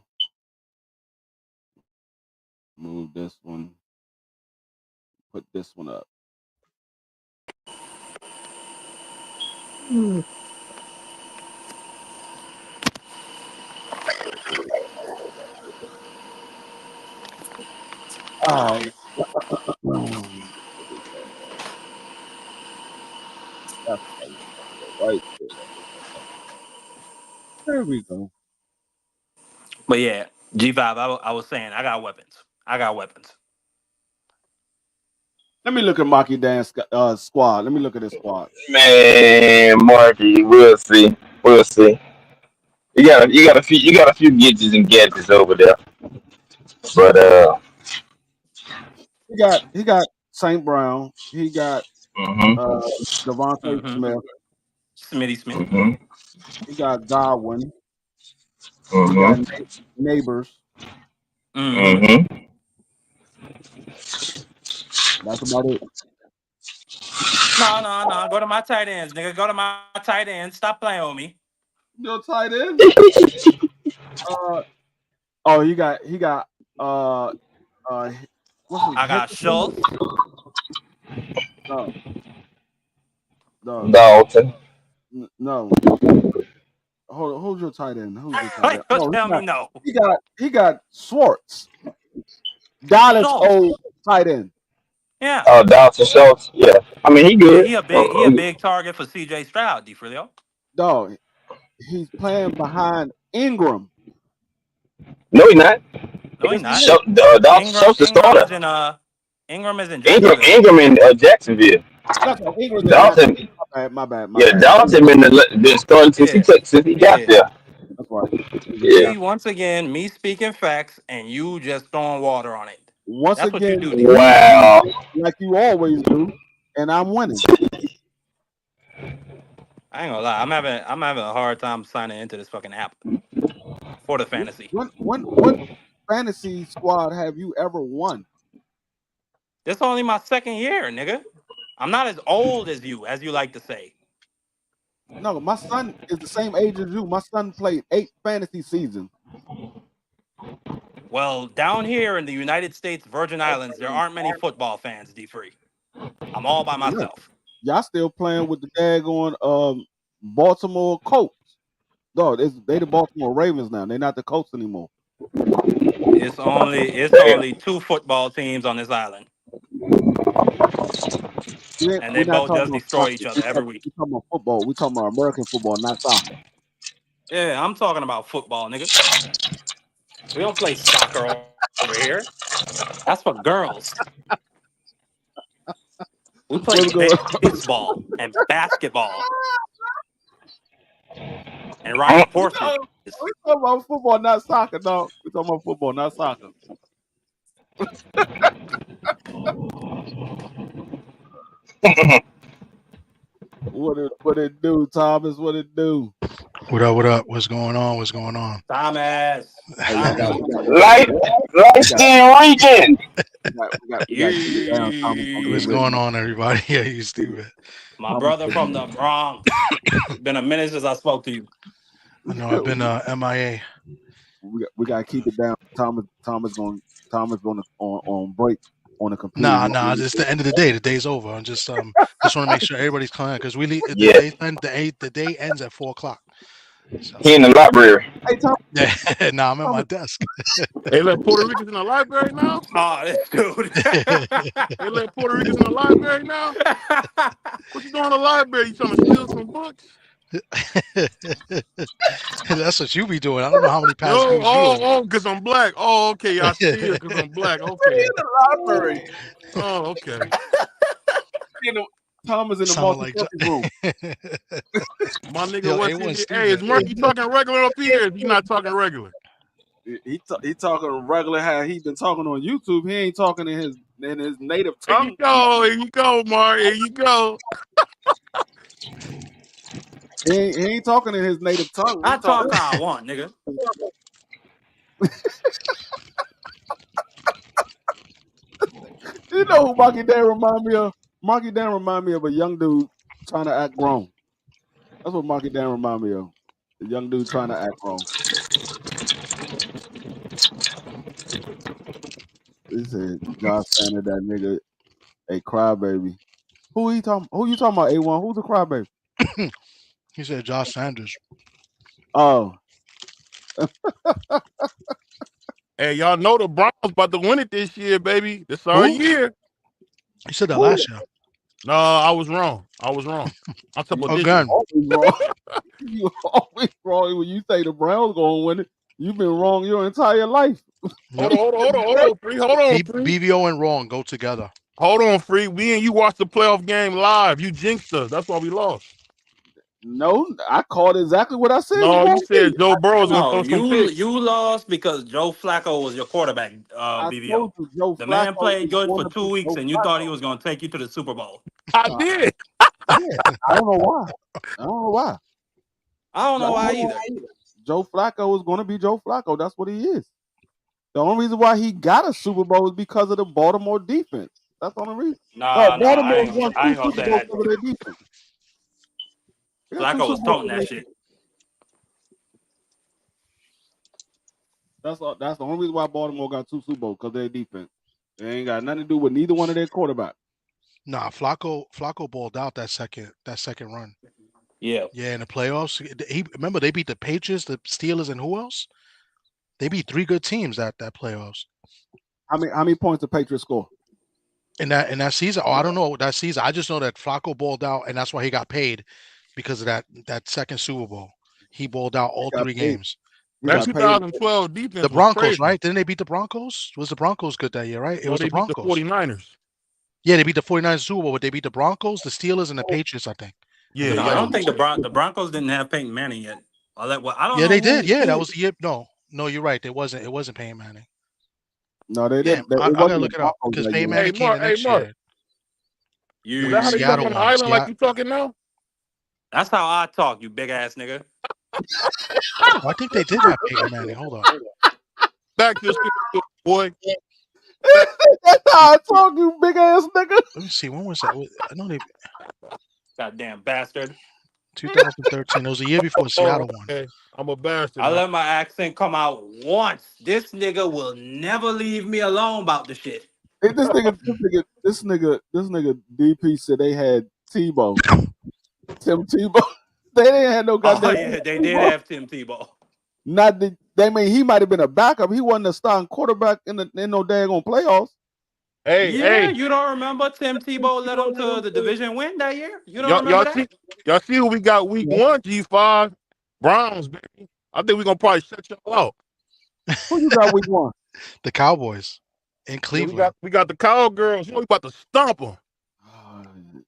[SPEAKER 1] Move this one. Put this one up. All right. There we go. That's what I want right there. There we go.
[SPEAKER 4] But yeah, G5. I was saying I got weapons. I got weapons.
[SPEAKER 1] Let me look at Maki Dan's squad. Let me look at his squad.
[SPEAKER 3] Man, Marky, we'll see. We'll see. You got a few gidgets and gadgets over there. But
[SPEAKER 1] He got St. Brown. He got
[SPEAKER 3] mhm,
[SPEAKER 1] uh Devontae
[SPEAKER 4] Mm-hmm.
[SPEAKER 1] Smith.
[SPEAKER 4] Smitty Smith.
[SPEAKER 3] mhm,
[SPEAKER 1] He got Godwin. He got
[SPEAKER 3] mhm,
[SPEAKER 1] Neighbors.
[SPEAKER 4] Mm-hmm.
[SPEAKER 3] mhm.
[SPEAKER 1] That's about it.
[SPEAKER 4] No. Go to my tight ends, nigga. Go to my tight ends. Stop playing with me.
[SPEAKER 1] Your tight end. Uh oh, he got uh uh what's his
[SPEAKER 4] I got
[SPEAKER 1] Hickerson?
[SPEAKER 4] Schultz.
[SPEAKER 1] No, no,
[SPEAKER 3] Dalton.
[SPEAKER 1] no. Who's your tight end? Who's your tight end?
[SPEAKER 4] Don't
[SPEAKER 1] Oh,
[SPEAKER 4] tell me no.
[SPEAKER 1] he got Swartz. Dallas
[SPEAKER 4] Schultz.
[SPEAKER 1] old tight end.
[SPEAKER 4] Yeah.
[SPEAKER 3] Oh, Dalton Schultz. Yeah. I mean, he
[SPEAKER 4] Yeah,
[SPEAKER 3] good.
[SPEAKER 4] he a big target for CJ Stroud, DeFrilio.
[SPEAKER 1] Dog, he's playing behind Ingram.
[SPEAKER 3] No, he's not.
[SPEAKER 4] No, he's
[SPEAKER 1] Yes, he
[SPEAKER 4] not.
[SPEAKER 1] is.
[SPEAKER 3] Dalton Schultz the
[SPEAKER 4] Ingram
[SPEAKER 3] starter.
[SPEAKER 4] is in Ingram is in
[SPEAKER 3] Ingram,
[SPEAKER 4] Jacksonville.
[SPEAKER 3] Ingram in Jacksonville.
[SPEAKER 1] That's right. Ingram's in Jackson.
[SPEAKER 3] Dalton,
[SPEAKER 1] My bad.
[SPEAKER 3] yeah, Dalton been starting since
[SPEAKER 4] Yeah.
[SPEAKER 3] he got there.
[SPEAKER 1] That's right. He's in
[SPEAKER 3] Yeah.
[SPEAKER 4] See,
[SPEAKER 1] Jackson.
[SPEAKER 4] once again, me speaking facts and you just throwing water on it.
[SPEAKER 1] Once
[SPEAKER 4] That's what you
[SPEAKER 1] again,
[SPEAKER 4] do,
[SPEAKER 1] you
[SPEAKER 4] DeFrilio.
[SPEAKER 3] Wow.
[SPEAKER 1] lose like you always do, and I'm winning.
[SPEAKER 4] I ain't gonna lie. I'm having a hard time signing into this fucking app for the fantasy.
[SPEAKER 1] What fantasy squad have you ever won?
[SPEAKER 4] This only my second year, nigga. I'm not as old as you like to say.
[SPEAKER 1] No, my son is the same age as you. My son played 8 fantasy seasons.
[SPEAKER 4] Well, down here in the United States Virgin Islands, there aren't many football fans, D3. I'm all by myself.
[SPEAKER 1] Y'all still playing with the daggone Baltimore Colts. No, they the Baltimore Ravens now. They're not the Colts anymore.
[SPEAKER 4] It's only 2 football teams on this island. And they
[SPEAKER 1] We're not
[SPEAKER 4] both
[SPEAKER 1] talking
[SPEAKER 4] just
[SPEAKER 1] about
[SPEAKER 4] destroy
[SPEAKER 1] soccer.
[SPEAKER 4] each other every week.
[SPEAKER 1] We're talking about football. We're talking about American football, not soccer.
[SPEAKER 4] Yeah, I'm talking about football, nigga. We don't play soccer over here. That's for girls. We play
[SPEAKER 1] What's going on?
[SPEAKER 4] baseball and basketball and ride horses.
[SPEAKER 1] We're talking about football, not soccer, dog. We're talking about football, not soccer. What it do, Thomas? What it do?
[SPEAKER 6] What up? What's going on?
[SPEAKER 4] Thomas.
[SPEAKER 3] Light skin region.
[SPEAKER 1] We got to keep it down, Thomas. Don't get
[SPEAKER 6] What's
[SPEAKER 1] rich.
[SPEAKER 6] going on, everybody? Yeah, you stupid.
[SPEAKER 4] My brother from the Bronx. Been a minute since I spoke to you.
[SPEAKER 6] I know I've been MIA.
[SPEAKER 1] We got to keep it down. Thomas on break on the computer.
[SPEAKER 6] Nah. It's the end of the day. The day's over. I'm just want to make sure everybody's clear because we leave.
[SPEAKER 3] Yeah.
[SPEAKER 6] The day ends at 4:00. So.
[SPEAKER 3] He in the library.
[SPEAKER 1] Hey, Thomas.
[SPEAKER 6] Yeah, I'm at my desk.
[SPEAKER 7] They let Puerto Ricans in the library now?
[SPEAKER 4] Oh, this dude.
[SPEAKER 7] They let Puerto Ricans in the library now? What you doing in the library? You trying to steal some books?
[SPEAKER 6] That's what you be doing. I don't know how many past views
[SPEAKER 7] because I'm black. Oh, okay. I see it because I'm black. Okay.
[SPEAKER 1] In the library.
[SPEAKER 7] Oh, okay.
[SPEAKER 1] Thomas in the multi-purpose room.
[SPEAKER 7] My nigga, what's in here? Hey, is Murphy talking regular up here? He not talking regular.
[SPEAKER 1] He talking regular how he been talking on YouTube. He ain't talking in his native tongue.
[SPEAKER 7] Here you go, Mark. Here you go.
[SPEAKER 1] He ain't talking in his native tongue.
[SPEAKER 4] I talk how I want, nigga.
[SPEAKER 1] You know who Marky Dan remind me of? Marky Dan remind me of a young dude trying to act grown. That's what Marky Dan remind me of. A young dude trying to act grown. He said, Josh Sanders, that nigga, a crybaby. Who you talking about, A1? Who's the crybaby?
[SPEAKER 6] He said Josh Sanders.
[SPEAKER 1] Oh.
[SPEAKER 7] Hey, y'all know the Browns about to win it this year, baby. This our year.
[SPEAKER 6] You said that last year.
[SPEAKER 7] No, I was wrong. I'm talking about
[SPEAKER 6] Again.
[SPEAKER 1] You always wrong when you say the Browns gonna win it. You've been wrong your entire life.
[SPEAKER 7] Hold on, Free. Hold on, Free.
[SPEAKER 6] BVO and wrong go together.
[SPEAKER 7] Hold on, Free. We and you watched the playoff game live. You jinxed us. That's why we lost.
[SPEAKER 1] No, I called exactly what I said.
[SPEAKER 7] No, you said Joe Burrow's gonna throw some picks.
[SPEAKER 4] You lost because Joe Flacco was your quarterback, BVO. The man played good for 2 weeks, and you thought he was gonna take you to the Super Bowl.
[SPEAKER 7] I did.
[SPEAKER 1] Yeah, I don't know why. I don't know why
[SPEAKER 4] either.
[SPEAKER 1] Joe Flacco is going to be Joe Flacco. That's what he is. The only reason why he got a Super Bowl is because of the Baltimore defense. That's the only reason. Baltimore won 2 Super Bowls because of their defense.
[SPEAKER 4] Flacco was toting that shit.
[SPEAKER 1] That's the only reason why Baltimore got 2 Super Bowls, because of their defense. It ain't got nothing to do with neither one of their quarterbacks.
[SPEAKER 6] Nah, Flacco balled out that second run.
[SPEAKER 4] Yeah.
[SPEAKER 6] Yeah, in the playoffs. Remember they beat the Patriots, the Steelers, and who else? They beat 3 good teams at that playoffs.
[SPEAKER 1] How many points the Patriots score?
[SPEAKER 6] in that season. Oh, I don't know that season. I just know that Flacco balled out, and that's why he got paid because of that second Super Bowl. He balled out all
[SPEAKER 1] got
[SPEAKER 6] 3
[SPEAKER 1] paid.
[SPEAKER 6] games.
[SPEAKER 1] He
[SPEAKER 7] That
[SPEAKER 1] got paid.
[SPEAKER 7] 2012 defense
[SPEAKER 6] The
[SPEAKER 7] was
[SPEAKER 6] Broncos,
[SPEAKER 7] crazy.
[SPEAKER 6] right? Didn't they beat the Broncos? Was the Broncos good that year, right? It
[SPEAKER 7] No,
[SPEAKER 6] was
[SPEAKER 7] they
[SPEAKER 6] the
[SPEAKER 7] beat the
[SPEAKER 6] Broncos.
[SPEAKER 7] 49ers.
[SPEAKER 6] Yeah, they beat the 49ers Super Bowl, but they beat the Broncos, the Steelers, and the Patriots, I think.
[SPEAKER 7] Yeah,
[SPEAKER 4] No,
[SPEAKER 7] yeah.
[SPEAKER 4] I don't think the Broncos didn't have Peyton Manning yet. I don't
[SPEAKER 6] Yeah,
[SPEAKER 4] know
[SPEAKER 6] they
[SPEAKER 4] who
[SPEAKER 6] did. Yeah, that
[SPEAKER 4] did.
[SPEAKER 6] was the year. No, you're right. It wasn't Peyton Manning.
[SPEAKER 1] No, they
[SPEAKER 6] Damn,
[SPEAKER 1] didn't. It
[SPEAKER 6] I
[SPEAKER 1] wasn't
[SPEAKER 6] gotta
[SPEAKER 1] the
[SPEAKER 6] look it up
[SPEAKER 1] Broncos
[SPEAKER 6] because
[SPEAKER 1] that
[SPEAKER 6] Peyton
[SPEAKER 1] year.
[SPEAKER 6] Manning
[SPEAKER 7] Hey,
[SPEAKER 6] came
[SPEAKER 7] Mark.
[SPEAKER 6] the next
[SPEAKER 7] Mark.
[SPEAKER 6] year
[SPEAKER 7] Is
[SPEAKER 4] You
[SPEAKER 7] that how they
[SPEAKER 6] Seattle
[SPEAKER 7] talk on the
[SPEAKER 6] won.
[SPEAKER 7] island like you talking now?
[SPEAKER 4] That's how I talk, you big ass nigga.
[SPEAKER 6] Oh, I think they did have Peyton Manning. Hold on.
[SPEAKER 7] Back to the boy.
[SPEAKER 1] That's how I talk, you big ass nigga.
[SPEAKER 6] Let me see. When was that? I know they
[SPEAKER 4] Goddamn bastard.
[SPEAKER 6] 2013. It was a year before Seattle won.
[SPEAKER 7] Okay. I'm a bastard.
[SPEAKER 4] I
[SPEAKER 7] now.
[SPEAKER 4] let my accent come out once. This nigga will never leave me alone about the shit.
[SPEAKER 1] Hey, this nigga DP said they had Tebow. Tim Tebow. They didn't have no
[SPEAKER 4] Oh
[SPEAKER 1] goddamn.
[SPEAKER 4] yeah, they did
[SPEAKER 1] Tebow.
[SPEAKER 4] have Tim Tebow.
[SPEAKER 1] Not the, they mean he might have been a backup. He wasn't a starting quarterback in no daggone playoffs.
[SPEAKER 7] Hey,
[SPEAKER 4] Yeah,
[SPEAKER 7] hey.
[SPEAKER 4] you don't remember Tim Tebow led them to the division win that year? You don't
[SPEAKER 7] Y'all
[SPEAKER 4] remember that?
[SPEAKER 7] y'all see who we got week 1, G5? Browns, baby. I think we're gonna probably shut y'all out.
[SPEAKER 1] Who you got week 1?
[SPEAKER 6] The Cowboys in
[SPEAKER 7] Yeah,
[SPEAKER 6] Cleveland.
[SPEAKER 7] we got the Cowgirls. You know, we about to stomp them.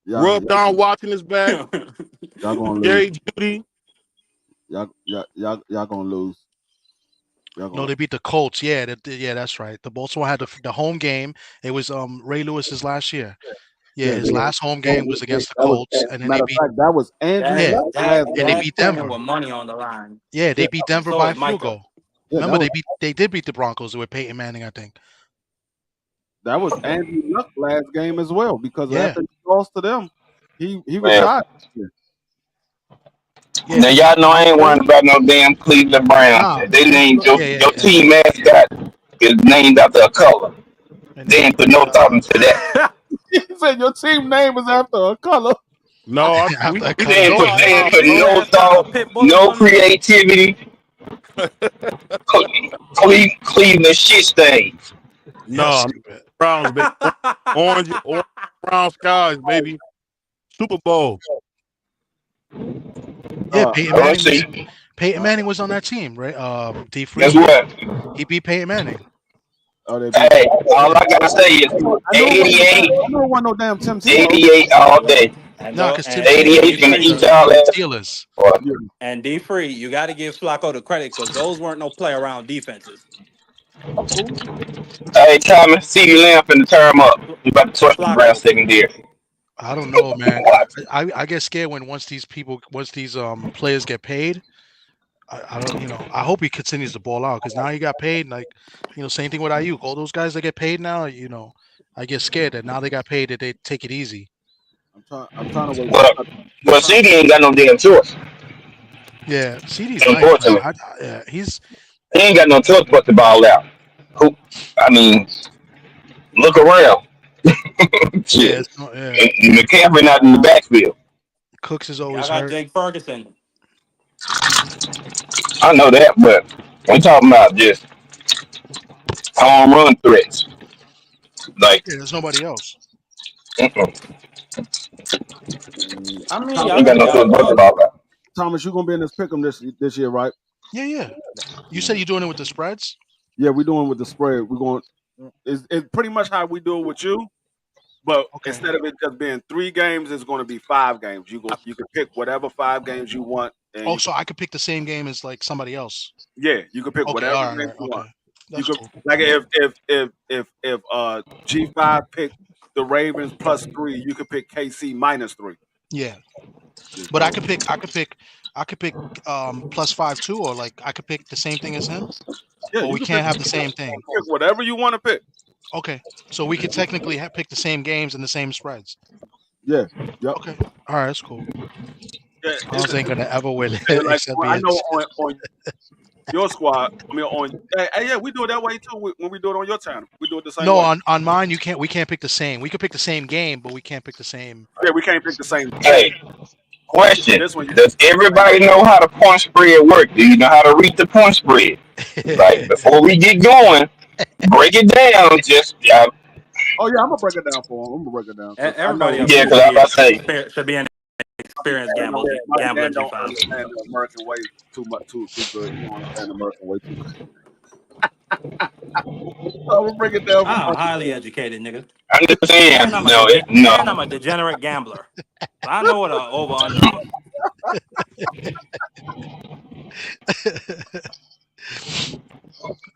[SPEAKER 1] Y'all,
[SPEAKER 7] Rub down watching this back.
[SPEAKER 1] y'all gonna
[SPEAKER 7] Jerry
[SPEAKER 1] lose.
[SPEAKER 7] Judy.
[SPEAKER 1] Y'all gonna lose.
[SPEAKER 6] No, they beat the Colts. Yeah, that's right. The Baltimore had the home game. It was Ray Lewis's last year. Yeah, his last home game was against the Colts, and then they beat.
[SPEAKER 1] That was Andrew.
[SPEAKER 6] Yeah,
[SPEAKER 1] last
[SPEAKER 6] and they beat Denver
[SPEAKER 4] with money on the line.
[SPEAKER 6] Yeah, they beat Denver
[SPEAKER 4] So
[SPEAKER 6] by a
[SPEAKER 4] is
[SPEAKER 6] field
[SPEAKER 4] Micah.
[SPEAKER 6] goal.
[SPEAKER 1] Yeah,
[SPEAKER 6] Remember, they did beat the Broncos with Peyton Manning, I think.
[SPEAKER 1] That was Andrew Luck last game as well because
[SPEAKER 6] Yeah.
[SPEAKER 1] after he lost to them, he retired.
[SPEAKER 3] Yeah. Now y'all know I ain't worried about no damn Cleveland Browns.
[SPEAKER 6] Nah.
[SPEAKER 3] They named your
[SPEAKER 6] Yeah.
[SPEAKER 3] team mascot is named after a color.
[SPEAKER 6] And
[SPEAKER 3] They ain't put no thought into that.
[SPEAKER 1] He said your team name is after a color.
[SPEAKER 7] No,
[SPEAKER 3] They ain't put no thought, no creativity. Cleveland shit stains.
[SPEAKER 7] No, Browns, baby. Orange brown skies, baby. Super Bowl.
[SPEAKER 6] Yeah, Peyton Manning was on that team, right? D. Free.
[SPEAKER 3] Guess what?
[SPEAKER 6] He beat Peyton Manning.
[SPEAKER 3] Hey, all I gotta say is 88.
[SPEAKER 1] I don't want no damn Tim Tebow.
[SPEAKER 3] 88 all day.
[SPEAKER 6] No, because Tim
[SPEAKER 3] 88 gonna eat y'all ass.
[SPEAKER 6] Steelers.
[SPEAKER 4] And D. Free, you got to give Flacco the credit because those weren't no play around defenses.
[SPEAKER 3] Hey, Tommy, CeeDee Lamb finna turn him up. We about to torch the Browns secondary.
[SPEAKER 6] I don't know, man. I get scared when once these players get paid. I don't, I hope he continues to ball out because now he got paid. Like, same thing with Ayuk. All those guys that get paid now, I get scared that now they got paid that they take it easy.
[SPEAKER 1] I'm trying to wait.
[SPEAKER 3] Well, CeeDee ain't got no damn choice.
[SPEAKER 6] Yeah, CeeD's
[SPEAKER 3] unfortunately.
[SPEAKER 6] Nice.
[SPEAKER 3] He ain't got no choice but to ball out. I mean, look around. Shit. And McCaffrey not in the backfield.
[SPEAKER 6] Cooks is always
[SPEAKER 4] I got
[SPEAKER 6] hurt.
[SPEAKER 4] Jake Ferguson.
[SPEAKER 3] I know that, but I'm talking about just home run threats. Like,
[SPEAKER 6] there's nobody else.
[SPEAKER 4] I mean,
[SPEAKER 3] ain't got no choice but to ball out.
[SPEAKER 1] Thomas, you're gonna be in this pick'em this year, right?
[SPEAKER 6] Yeah. You said you're doing it with the spreads?
[SPEAKER 1] Yeah, we're doing with the spread. We're going. It's pretty much how we do it with you, but instead of it just being 3 games, it's going to be 5 games. You can pick whatever 5 games you want. And
[SPEAKER 6] so I could pick the same game as like somebody else.
[SPEAKER 1] Yeah, you can pick whatever game you want.
[SPEAKER 6] That's
[SPEAKER 1] cool. Like if G5 picked the Ravens +3, you could pick KC -3.
[SPEAKER 6] Yeah, but I could pick +5 too, or like I could pick the same thing as him.
[SPEAKER 1] Yeah,
[SPEAKER 6] but we can't have the same thing.
[SPEAKER 1] Pick whatever you want to pick.
[SPEAKER 6] Okay, so we could technically pick the same games and the same spreads.
[SPEAKER 1] Yeah. Yep.
[SPEAKER 6] Okay. All right, that's cool.
[SPEAKER 1] Yeah,
[SPEAKER 6] Browns ain't gonna ever win.
[SPEAKER 1] Like, I know on your squad. I mean, yeah, we do it that way too. When we do it on your channel, we do it the same.
[SPEAKER 6] No,
[SPEAKER 1] way.
[SPEAKER 6] on mine you can't. We can't pick the same. We could pick the same game, but we can't pick the same.
[SPEAKER 1] Yeah, we can't pick the same.
[SPEAKER 3] Hey, question: does everybody know how the point spread work? Do you know how to read the point spread? Like before we get going, break it down. Just
[SPEAKER 1] Oh yeah, I'm gonna break it down for him. I'm gonna break it down. 'Cause I
[SPEAKER 4] Everybody
[SPEAKER 1] know,
[SPEAKER 4] up
[SPEAKER 3] Yeah,
[SPEAKER 4] here
[SPEAKER 3] because I was about to say,
[SPEAKER 4] should be an experienced
[SPEAKER 1] I know my
[SPEAKER 4] gambler.
[SPEAKER 1] dad don't
[SPEAKER 4] G5.
[SPEAKER 1] understand the American way too much, too good. He don't understand the American way too good. So I'm gonna break it down for
[SPEAKER 4] I'm
[SPEAKER 1] Monkey
[SPEAKER 4] highly
[SPEAKER 1] Dan.
[SPEAKER 4] educated, nigga,
[SPEAKER 3] I'm just saying,
[SPEAKER 4] and I'm a degenerate gambler. I know what a over under.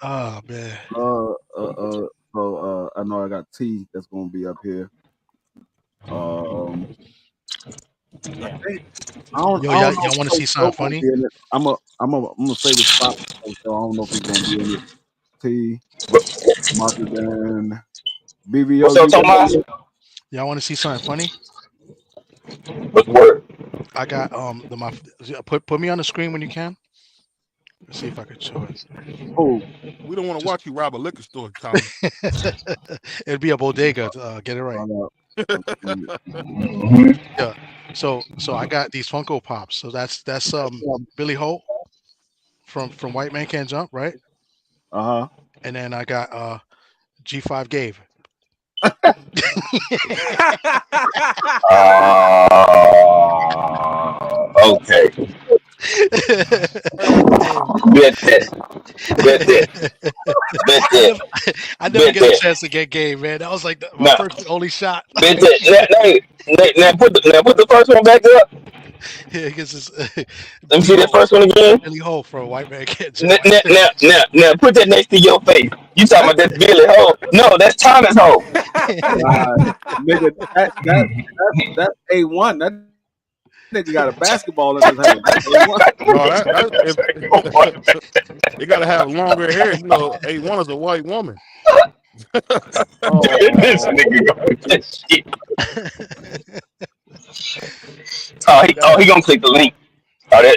[SPEAKER 6] Oh man.
[SPEAKER 1] So I know I got T that's gonna be up here. I
[SPEAKER 4] Yeah.
[SPEAKER 1] think I don't
[SPEAKER 6] Yo,
[SPEAKER 1] know
[SPEAKER 6] y'all
[SPEAKER 1] if
[SPEAKER 6] want to
[SPEAKER 1] Coach
[SPEAKER 6] see
[SPEAKER 1] Joe
[SPEAKER 6] something
[SPEAKER 1] gonna
[SPEAKER 6] funny?
[SPEAKER 1] be in it. I'm gonna save his spot for Coach Joe. I don't know if he's gonna be in it. T, Market Dan,
[SPEAKER 3] what's
[SPEAKER 1] BVO,
[SPEAKER 3] up,
[SPEAKER 1] you got
[SPEAKER 3] Tomas?
[SPEAKER 6] Y'all want to see something funny?
[SPEAKER 3] What's the word?
[SPEAKER 6] I got put me on the screen when you can. Let's see if I could show it.
[SPEAKER 1] oh
[SPEAKER 7] We don't want to watch you rob a liquor store, Tommy.
[SPEAKER 6] It'd be a bodega. Get it right.
[SPEAKER 3] Mhm.
[SPEAKER 6] Yeah. So I got these Funko Pops. So that's Billy Holt from White Man Can't Jump, right? And then I got G5 Gabe.
[SPEAKER 3] Okay.
[SPEAKER 7] Oh,
[SPEAKER 3] Bet that. Bet that. Bet that.
[SPEAKER 6] I never
[SPEAKER 3] Bet
[SPEAKER 6] get a
[SPEAKER 3] that.
[SPEAKER 6] chance to get Gabe, man. That was like my
[SPEAKER 3] Now,
[SPEAKER 6] first and only shot.
[SPEAKER 3] bet that. Now put the first one back up.
[SPEAKER 6] Yeah, because it's
[SPEAKER 3] Let me
[SPEAKER 6] Billy
[SPEAKER 3] see that
[SPEAKER 6] Holt.
[SPEAKER 3] first one again.
[SPEAKER 6] Billy Holt for a White Man Can't
[SPEAKER 3] Now,
[SPEAKER 6] Jump.
[SPEAKER 3] now, put that next to your face. You talking about that's Billy Ho? No, that's Thomas Ho.
[SPEAKER 1] nigga, that's A1. That nigga got a basketball in his hand. That's A1.
[SPEAKER 7] no, that if they gotta have longer hair. You know, A1 is a white woman.
[SPEAKER 3] This
[SPEAKER 1] Oh,
[SPEAKER 3] nigga go with that shit.
[SPEAKER 7] You
[SPEAKER 3] He
[SPEAKER 7] gotta,
[SPEAKER 3] gonna click the link.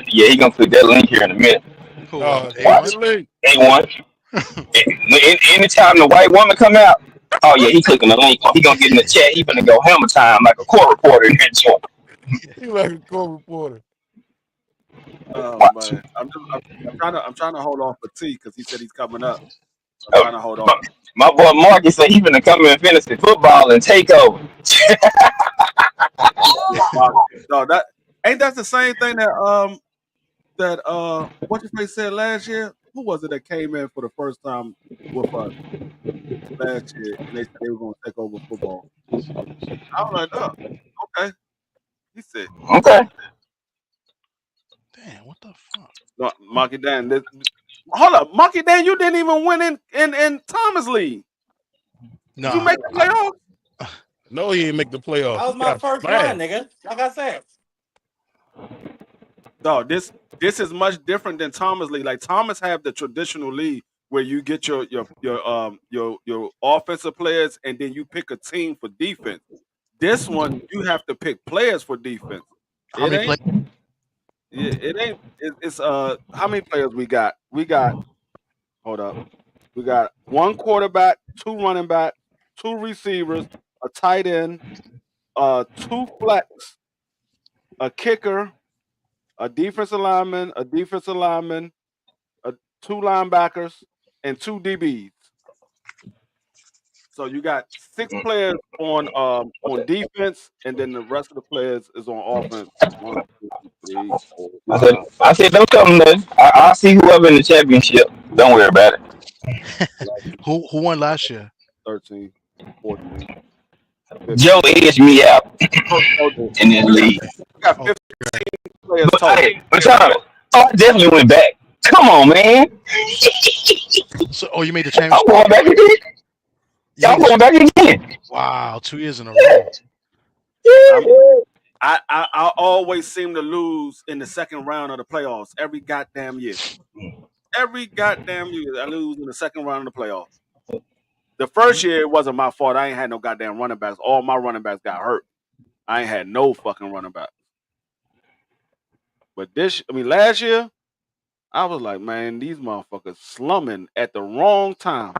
[SPEAKER 3] He gonna click that link here in a minute.
[SPEAKER 6] Who
[SPEAKER 7] click
[SPEAKER 3] Watch.
[SPEAKER 7] the
[SPEAKER 6] A1?
[SPEAKER 7] link.
[SPEAKER 3] A1. Anytime the white woman come out, oh yeah, he clicking the link. He gonna get in the chat. He finna go hammer time like a court reporter in that joint.
[SPEAKER 7] He like a court reporter.
[SPEAKER 1] oh
[SPEAKER 3] Watch.
[SPEAKER 1] man, I'm trying to hold on for T because he said he's coming up. I'm
[SPEAKER 3] Oh,
[SPEAKER 1] trying to hold on.
[SPEAKER 3] my boy Marcus said he finna come in fantasy football and take over.
[SPEAKER 1] No, that ain't that the same thing that what you face said last year. Who was it that came in for the first time with us last year and they said they were gonna take over football? I was like, oh, okay. He said,
[SPEAKER 3] Okay.
[SPEAKER 6] Damn, what the fuck?
[SPEAKER 1] no, Monkey Dan. Hold up, Monkey Dan, you didn't even win in Thomas League. Did you
[SPEAKER 6] Nah.
[SPEAKER 1] make the playoffs?
[SPEAKER 7] No, he didn't make the playoffs.
[SPEAKER 4] That was
[SPEAKER 7] He
[SPEAKER 4] my
[SPEAKER 7] got
[SPEAKER 4] first
[SPEAKER 7] smashed.
[SPEAKER 4] run, nigga. Like I said.
[SPEAKER 1] No, this is much different than Thomas League. Like Thomas have the traditional league where you get your offensive players and then you pick a team for defense. This one you have to pick players for defense.
[SPEAKER 6] How many play?
[SPEAKER 1] It ain't. It's how many players we got? We got. Hold up. We got one quarterback, two running back, two receivers, a tight end, two flex, a kicker, a defensive lineman, two linebackers, and two DBs. So you got six players on defense, and then the rest of the players is on offense. 1, 2, 3, 4, 5,
[SPEAKER 3] I said don't tell him that. I'll see whoever in the championship. Don't worry about it.
[SPEAKER 1] 11,
[SPEAKER 6] Who won last year?
[SPEAKER 1] 13, 14, 15.
[SPEAKER 3] Joe edged me out
[SPEAKER 1] So
[SPEAKER 3] in this league.
[SPEAKER 1] we got 15 players
[SPEAKER 3] But
[SPEAKER 1] total.
[SPEAKER 3] Thomas, I definitely went back. Come on, man.
[SPEAKER 6] So you made the
[SPEAKER 3] I'm
[SPEAKER 6] championship.
[SPEAKER 3] going back again. I'm going back again.
[SPEAKER 6] Wow, 2 years in a row.
[SPEAKER 1] I always seem to lose in the second round of the playoffs every goddamn year. Every goddamn year I lose in the second round of the playoffs. The first year it wasn't my fault. I ain't had no goddamn running backs. All my running backs got hurt. I ain't had no fucking running backs. But last year, I was like, man, these motherfuckers slumming at the wrong time.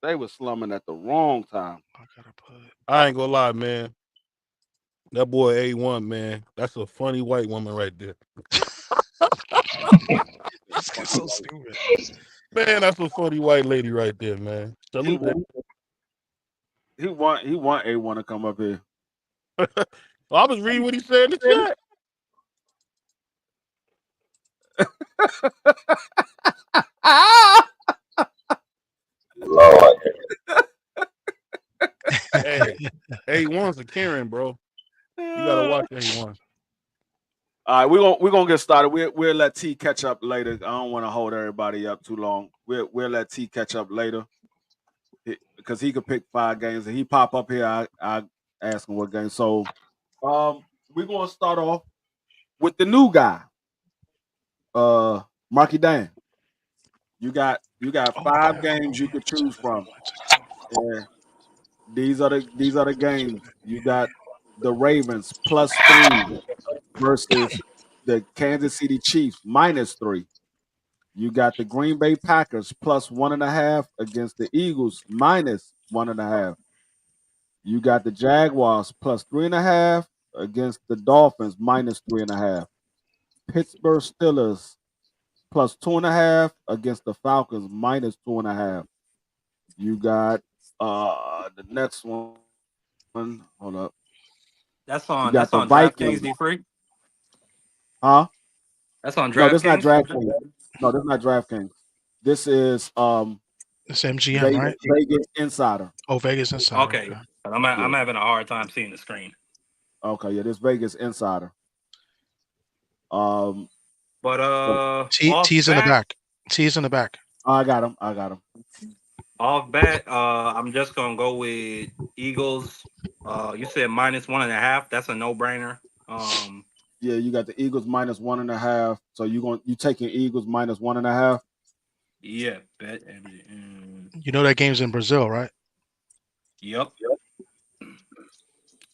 [SPEAKER 1] They were slumming at the wrong time.
[SPEAKER 7] I ain't gonna lie, man. That boy A1, man. That's a funny white woman right there.
[SPEAKER 6] This guy's so stupid.
[SPEAKER 7] Man, that's a funny white lady right there, man. Salute that.
[SPEAKER 1] He want A1 to come up here.
[SPEAKER 7] Well, I was reading what he said in the chat.
[SPEAKER 3] Lord.
[SPEAKER 7] Hey, A1's a Karen, bro. You gotta watch A1.
[SPEAKER 1] All right, we're gonna get started. We'll let T catch up later. I don't want to hold everybody up too long. We'll let T catch up later because he could pick 5 games and he pop up here. I ask him what game. So, we're gonna start off with the new guy, Marky Dan. You got 5 games you could choose from. And these are the games. You got the Ravens +3 versus the Kansas City Chiefs -3. You got the Green Bay Packers +1.5 against the Eagles -1.5. You got the Jaguars +3.5 against the Dolphins -3.5. Pittsburgh Steelers +2.5 against the Falcons -2.5. You got the next one. Hold up.
[SPEAKER 4] That's
[SPEAKER 1] You
[SPEAKER 4] on
[SPEAKER 1] got the
[SPEAKER 4] DraftKings,
[SPEAKER 1] Vikings.
[SPEAKER 4] D Free.
[SPEAKER 1] Huh?
[SPEAKER 4] That's on
[SPEAKER 1] No, this is not
[SPEAKER 4] DraftKings.
[SPEAKER 1] DraftKings. No, this is not DraftKings. This is
[SPEAKER 6] It's MGM, right?
[SPEAKER 1] Vegas Insider.
[SPEAKER 6] Oh, Vegas Insider.
[SPEAKER 4] Okay, I'm having a hard time seeing the screen.
[SPEAKER 1] Okay, yeah, this Vegas Insider.
[SPEAKER 4] But
[SPEAKER 6] T's in the back. T's in the back.
[SPEAKER 1] I got him.
[SPEAKER 4] Off bat, I'm just gonna go with Eagles. You said -1.5. That's a no-brainer.
[SPEAKER 1] Yeah, you got the Eagles -1.5. So you taking Eagles -1.5?
[SPEAKER 4] Yeah, bet.
[SPEAKER 6] You know that game's in Brazil, right?
[SPEAKER 4] Yep.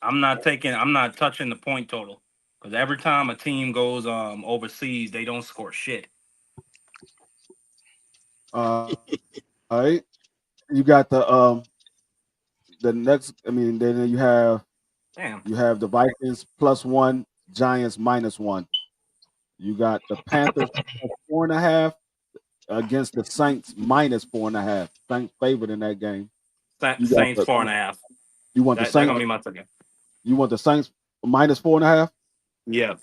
[SPEAKER 4] I'm not touching the point total because every time a team goes overseas, they don't score shit.
[SPEAKER 1] All right. You got the next. I mean, then you have the Vikings +1, Giants -1. You got the Panthers +4.5 against the Saints -4.5. Saints favored in that game.
[SPEAKER 4] Saints 4.5.
[SPEAKER 1] You want the
[SPEAKER 4] That's
[SPEAKER 1] Saints?
[SPEAKER 4] gonna be my second.
[SPEAKER 1] You want the Saints -4.5?
[SPEAKER 4] Yeah.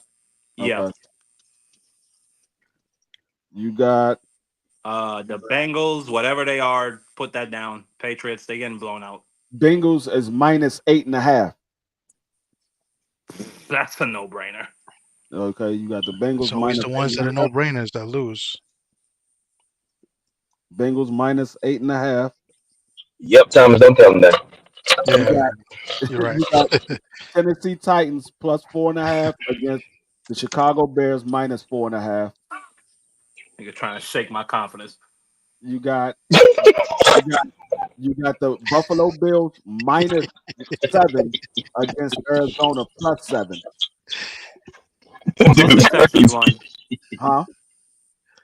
[SPEAKER 4] Yeah.
[SPEAKER 1] Okay. You got
[SPEAKER 4] the Bengals, whatever they are, put that down. Patriots, they getting blown out.
[SPEAKER 1] Bengals is -8.5.
[SPEAKER 4] That's a no-brainer.
[SPEAKER 1] Okay, you got the Bengals.
[SPEAKER 6] It's always the ones that are no-brainers that lose.
[SPEAKER 1] Bengals -8.5.
[SPEAKER 3] Yep, Thomas, don't tell them that.
[SPEAKER 6] Yeah, you're right.
[SPEAKER 1] You got Tennessee Titans +4.5 against the Chicago Bears -4.5.
[SPEAKER 4] Nigga trying to shake my confidence.
[SPEAKER 1] You got the Buffalo Bills -7 against Arizona +7.
[SPEAKER 4] What's the Texans one?
[SPEAKER 1] Huh?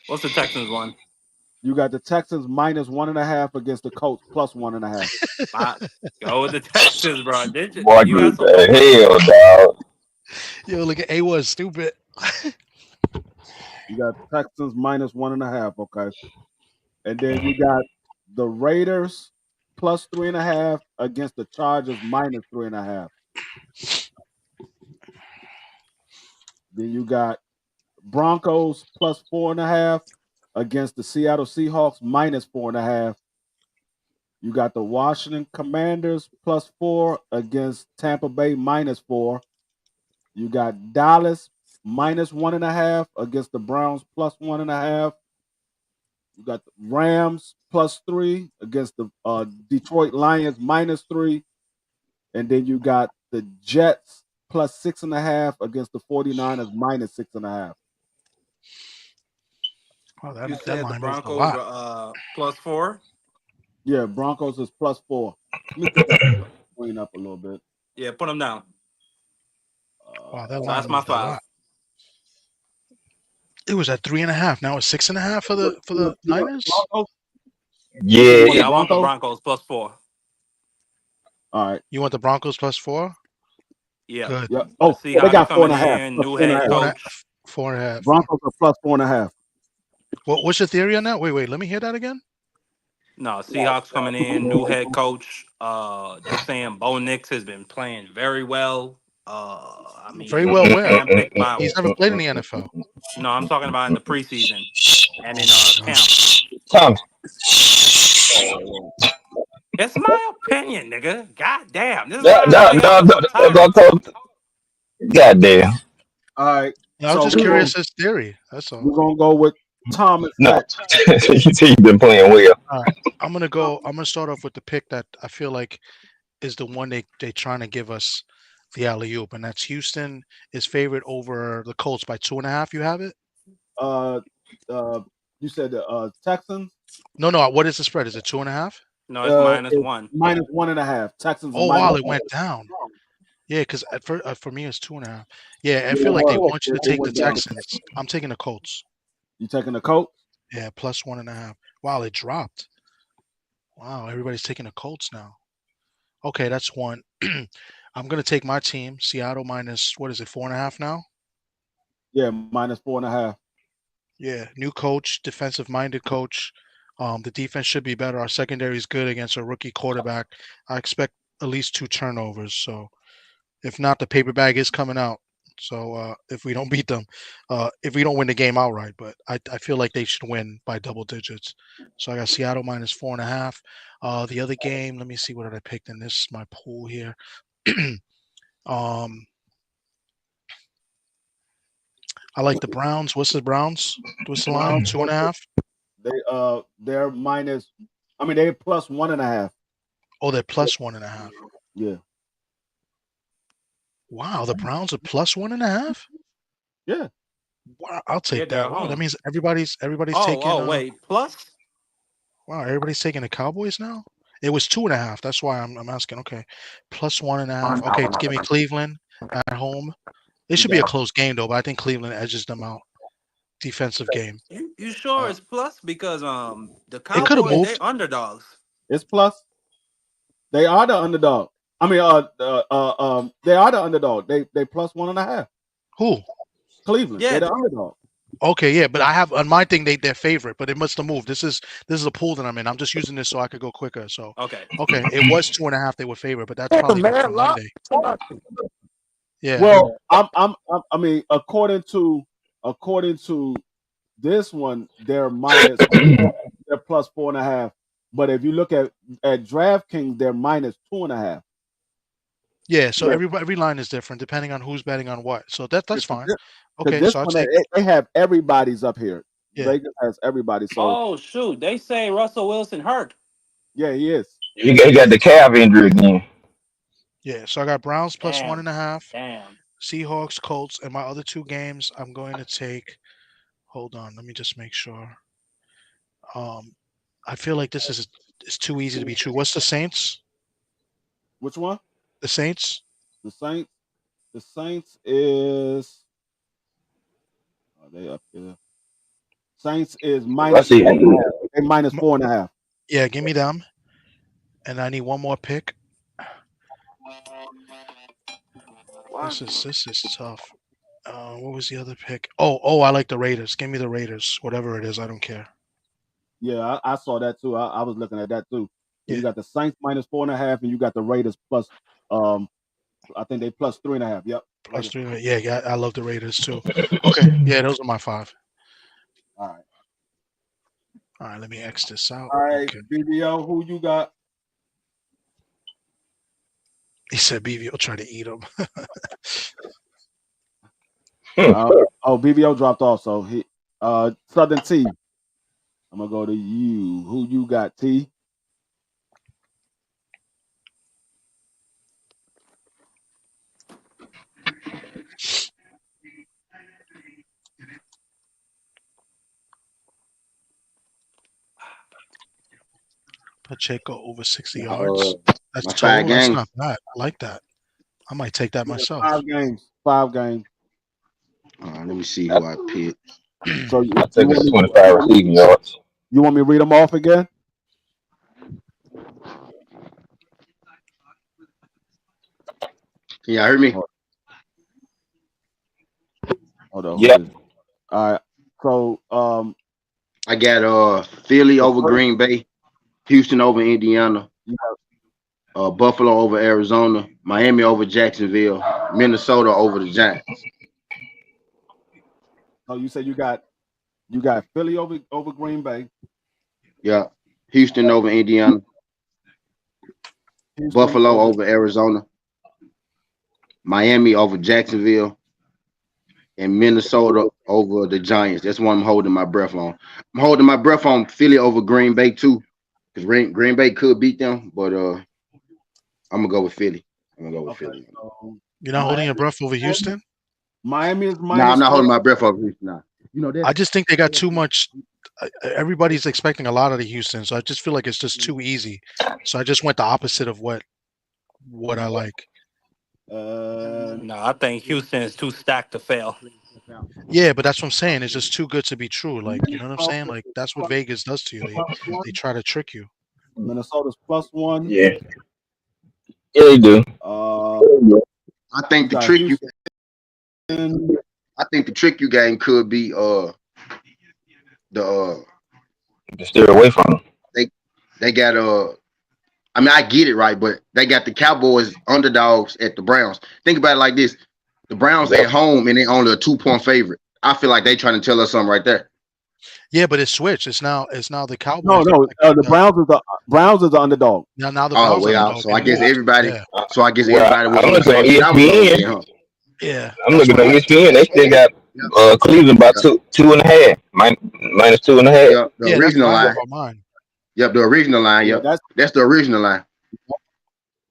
[SPEAKER 4] What's the Texans one?
[SPEAKER 1] You got the Texans -1.5 against the Colts +1.5.
[SPEAKER 4] Go with the Texans, bro. Did you?
[SPEAKER 3] Boy,
[SPEAKER 4] You
[SPEAKER 3] good
[SPEAKER 4] got
[SPEAKER 3] the hell, dog.
[SPEAKER 6] Yo, look at A1 stupid.
[SPEAKER 1] You got Texans -1.5, okay. And then you got the Raiders +3.5 against the Chargers -3.5. Then you got Broncos +4.5 against the Seattle Seahawks -4.5. You got the Washington Commanders +4 against Tampa Bay -4. You got Dallas -1.5 against the Browns +1.5. You got the Rams +3 against the Detroit Lions -3. And then you got the Jets +6.5 against the 49ers -6.5.
[SPEAKER 6] Oh,
[SPEAKER 4] you
[SPEAKER 6] that
[SPEAKER 4] said the
[SPEAKER 6] line moved a
[SPEAKER 4] Broncos
[SPEAKER 6] lot.
[SPEAKER 4] +4?
[SPEAKER 1] Yeah, Broncos is +4. Let me clean up a little bit.
[SPEAKER 4] Yeah, put them down.
[SPEAKER 6] Wow, that line
[SPEAKER 4] That's my
[SPEAKER 6] moved a
[SPEAKER 4] 5.
[SPEAKER 6] lot. It was at 3.5. Now it's 6.5 for the Niners.
[SPEAKER 3] Yeah.
[SPEAKER 4] I want the Broncos +4.
[SPEAKER 1] All right.
[SPEAKER 6] You want the Broncos +4?
[SPEAKER 4] Yeah.
[SPEAKER 6] Good.
[SPEAKER 1] Yeah. Oh,
[SPEAKER 4] See
[SPEAKER 1] they
[SPEAKER 4] how
[SPEAKER 1] got
[SPEAKER 4] they coming
[SPEAKER 1] 4.5.
[SPEAKER 4] in, new head coach.
[SPEAKER 6] 4.5.
[SPEAKER 1] Broncos are +4.5.
[SPEAKER 6] What's your theory on that? Wait. Let me hear that again.
[SPEAKER 4] No, Seahawks coming in, new head coach. They're saying Bo Nix has been playing very well. I
[SPEAKER 6] Very
[SPEAKER 4] mean,
[SPEAKER 6] well.
[SPEAKER 4] he's
[SPEAKER 6] Where?
[SPEAKER 4] handpicked by.
[SPEAKER 6] He's never played in the NFL.
[SPEAKER 4] No, I'm talking about in the preseason and in
[SPEAKER 6] Oh my
[SPEAKER 4] camp.
[SPEAKER 3] Tom.
[SPEAKER 4] It's my opinion, nigga. God damn. This is
[SPEAKER 3] No,
[SPEAKER 4] why I
[SPEAKER 3] no,
[SPEAKER 4] say
[SPEAKER 3] no,
[SPEAKER 4] I'm
[SPEAKER 3] no,
[SPEAKER 4] so tired.
[SPEAKER 3] goddamn.
[SPEAKER 1] All right.
[SPEAKER 6] Yeah, I was
[SPEAKER 1] So
[SPEAKER 6] just curious his theory. That's all.
[SPEAKER 1] we're gonna go with Thomas
[SPEAKER 3] No.
[SPEAKER 1] next.
[SPEAKER 3] You see, you've been playing well.
[SPEAKER 6] All right. I'm gonna start off with the pick that I feel like is the one they trying to give us the alley oop, and that's Houston is favored over the Colts by 2.5. You have it?
[SPEAKER 1] Uh, you said the Texans.
[SPEAKER 6] No. What is the spread? Is it 2.5?
[SPEAKER 4] No, it's
[SPEAKER 1] It's
[SPEAKER 4] -1.
[SPEAKER 1] -1.5. Texans are
[SPEAKER 6] Oh wow,
[SPEAKER 1] minus.
[SPEAKER 6] it went down. Yeah, because for me it's 2.5. Yeah, I feel like they want you to take the Texans. I'm taking the Colts.
[SPEAKER 1] You taking the Colts?
[SPEAKER 6] Yeah, plus 1.5. Wow, it dropped. Wow, everybody's taking the Colts now. Okay, that's one. I'm gonna take my team, Seattle minus what is it, 4.5 now?
[SPEAKER 1] Yeah, -4.5.
[SPEAKER 6] Yeah, new coach, defensive-minded coach. The defense should be better. Our secondary is good against a rookie quarterback. I expect at least 2 turnovers. So if not, the paper bag is coming out. So if we don't beat them, if we don't win the game outright, but I feel like they should win by double digits. So I got Seattle minus 4.5. The other game, let me see what did I picked in this my pool here. I like the Browns. What's the Browns? What's the line? 2.5.
[SPEAKER 1] They're minus. I mean, they're plus 1.5.
[SPEAKER 6] Oh, they're plus 1.5.
[SPEAKER 1] Yeah.
[SPEAKER 6] Wow, the Browns are plus 1.5.
[SPEAKER 1] Yeah.
[SPEAKER 6] Wow, I'll take
[SPEAKER 4] Yeah, they're
[SPEAKER 6] that. Wow, that
[SPEAKER 4] home.
[SPEAKER 6] means everybody's
[SPEAKER 4] Oh,
[SPEAKER 6] taking.
[SPEAKER 4] wait, plus?
[SPEAKER 6] Wow, everybody's taking the Cowboys now. It was 2.5. That's why I'm asking. Okay, plus 1.5. Okay, give me Cleveland at home. It should be a close game though, but I think Cleveland edges them out. Defensive game.
[SPEAKER 4] You sure it's plus? Because the
[SPEAKER 6] It could have
[SPEAKER 4] Cowboys,
[SPEAKER 6] moved.
[SPEAKER 4] they underdogs.
[SPEAKER 1] It's plus. They are the underdog. I mean, they are the underdog. They plus 1.5.
[SPEAKER 6] Who?
[SPEAKER 1] Cleveland.
[SPEAKER 4] Yeah.
[SPEAKER 1] They're the underdog.
[SPEAKER 6] Okay, yeah, but I have on my thing they're favorite, but it must have moved. This is a pool that I'm in. I'm just using this so I could go quicker. So
[SPEAKER 4] Okay.
[SPEAKER 6] it was 2.5. They were favorite, but that's probably good for Monday. Yeah.
[SPEAKER 1] Well, I mean, according to this one, they're minus. They're plus 4.5. But if you look at DraftKings, they're minus 2.5.
[SPEAKER 6] Yeah, so every line is different depending on who's betting on what. So that's fine. Okay,
[SPEAKER 1] This
[SPEAKER 6] so I'll
[SPEAKER 1] one,
[SPEAKER 6] take.
[SPEAKER 1] they have everybody's up here.
[SPEAKER 6] Yeah.
[SPEAKER 1] Vegas has everybody. So
[SPEAKER 4] Oh shoot, they say Russell Wilson hurt.
[SPEAKER 1] yeah, he is.
[SPEAKER 3] He got the calf injury again.
[SPEAKER 6] Yeah, so I got Browns plus
[SPEAKER 4] Damn.
[SPEAKER 6] 1.5,
[SPEAKER 4] Damn.
[SPEAKER 6] Seahawks, Colts, and my other 2 games. I'm going to take. Hold on, let me just make sure. I feel like this is too easy to be true. What's the Saints?
[SPEAKER 1] Which one?
[SPEAKER 6] The Saints.
[SPEAKER 1] The Saints. The Saints is. Are they up there? Saints is minus.
[SPEAKER 3] see.
[SPEAKER 1] 4.5. They minus 4.5.
[SPEAKER 6] Yeah, give me them. And I need one more pick. This is tough. What was the other pick? Oh, I like the Raiders. Give me the Raiders. Whatever it is, I don't care.
[SPEAKER 1] Yeah, I saw that too. I was looking at that too.
[SPEAKER 6] Yeah.
[SPEAKER 1] You got the Saints minus 4.5, and you got the Raiders plus. I think they plus 3.5. Yep.
[SPEAKER 6] Plus 3. Yeah, I love the Raiders too. Okay, yeah, those are my 5.
[SPEAKER 1] All right.
[SPEAKER 6] All right, let me X this out.
[SPEAKER 1] All right,
[SPEAKER 6] Okay.
[SPEAKER 1] BBO, who you got?
[SPEAKER 6] He said BVO try to eat him.
[SPEAKER 1] Oh, BBO dropped off, so he Southern T. I'm gonna go to you. Who you got, T?
[SPEAKER 6] Pacheco over 60 yards. That's
[SPEAKER 8] my
[SPEAKER 6] total.
[SPEAKER 8] 5
[SPEAKER 6] That's
[SPEAKER 8] games.
[SPEAKER 6] not bad. I like that. I might take that myself.
[SPEAKER 1] 5 games. 5 games.
[SPEAKER 8] Let me see who I picked.
[SPEAKER 1] So
[SPEAKER 3] I took his 25 receiving yards.
[SPEAKER 1] you want me to read them off again?
[SPEAKER 8] Can y'all hear me?
[SPEAKER 1] Hold on.
[SPEAKER 3] Yep.
[SPEAKER 1] All right. So
[SPEAKER 8] I got Philly
[SPEAKER 1] The
[SPEAKER 8] over
[SPEAKER 1] first,
[SPEAKER 8] Green Bay, Houston over Indiana,
[SPEAKER 1] you
[SPEAKER 8] Buffalo over Arizona, Miami over Jacksonville, Minnesota over the Giants.
[SPEAKER 1] oh, you said you got Philly over Green Bay,
[SPEAKER 8] Yeah. Houston over Indiana,
[SPEAKER 1] Houston
[SPEAKER 8] Buffalo
[SPEAKER 1] over.
[SPEAKER 8] over Arizona, Miami over Jacksonville, and Minnesota over the Giants. That's one I'm holding my breath on. I'm holding my breath on Philly over Green Bay too, because Green Bay could beat them, but I'm gonna go with Philly. I'm gonna go with
[SPEAKER 1] Okay,
[SPEAKER 8] Philly.
[SPEAKER 1] so
[SPEAKER 6] You're not holding your breath over
[SPEAKER 1] Miami,
[SPEAKER 6] Houston?
[SPEAKER 1] Miami is
[SPEAKER 8] Nah, I'm not
[SPEAKER 1] -3.
[SPEAKER 8] holding my breath over Houston now. You know
[SPEAKER 6] I
[SPEAKER 8] that.
[SPEAKER 6] just think they got too much. Everybody's expecting a lot out of Houston, so I just feel like it's just too easy. So I just went the opposite of what I like.
[SPEAKER 4] No, I think Houston is too stacked to fail.
[SPEAKER 6] Yeah, but that's what I'm saying. It's just too good to be true. Like, you know what I'm saying?
[SPEAKER 1] Minnesota
[SPEAKER 6] Like
[SPEAKER 1] is
[SPEAKER 6] that's what Vegas does to you. They
[SPEAKER 1] +1.
[SPEAKER 6] try to trick you.
[SPEAKER 1] Minnesota's +1.
[SPEAKER 3] Yeah, yeah, they do.
[SPEAKER 8] I
[SPEAKER 1] You
[SPEAKER 8] think the
[SPEAKER 1] got
[SPEAKER 8] trick you
[SPEAKER 1] Houston.
[SPEAKER 8] I think the trick you game could be the
[SPEAKER 3] Just steer away from them.
[SPEAKER 8] they got I mean I get it right, but they got the Cowboys underdogs at the Browns. Think about it like this: the Browns
[SPEAKER 3] Yep.
[SPEAKER 8] at home and they only a 2-point favorite. I feel like they trying to tell us something right there.
[SPEAKER 6] Yeah, but it's switched. It's now the
[SPEAKER 1] No,
[SPEAKER 6] Cowboys.
[SPEAKER 1] no. The Browns is the underdog.
[SPEAKER 6] Now the
[SPEAKER 8] Oh
[SPEAKER 6] Browns
[SPEAKER 8] well,
[SPEAKER 6] underdog.
[SPEAKER 8] so
[SPEAKER 6] They
[SPEAKER 8] I guess
[SPEAKER 6] moved.
[SPEAKER 8] everybody.
[SPEAKER 6] Yeah,
[SPEAKER 8] So I guess
[SPEAKER 3] Well,
[SPEAKER 8] everybody was
[SPEAKER 3] I'm
[SPEAKER 8] on the
[SPEAKER 3] looking on
[SPEAKER 8] same shit I was on then,
[SPEAKER 3] ESPN.
[SPEAKER 8] huh?
[SPEAKER 6] yeah.
[SPEAKER 3] I'm
[SPEAKER 6] That's
[SPEAKER 3] looking on
[SPEAKER 6] why.
[SPEAKER 3] ESPN. They still got
[SPEAKER 8] Yep,
[SPEAKER 3] Cleveland by
[SPEAKER 8] yep,
[SPEAKER 3] two and a half, minus 2.5.
[SPEAKER 8] yep. The
[SPEAKER 6] Yeah, that's
[SPEAKER 8] original
[SPEAKER 6] mine.
[SPEAKER 8] line.
[SPEAKER 6] That's mine.
[SPEAKER 8] Yep, the original line.
[SPEAKER 1] Yeah,
[SPEAKER 8] Yep, that's the original line.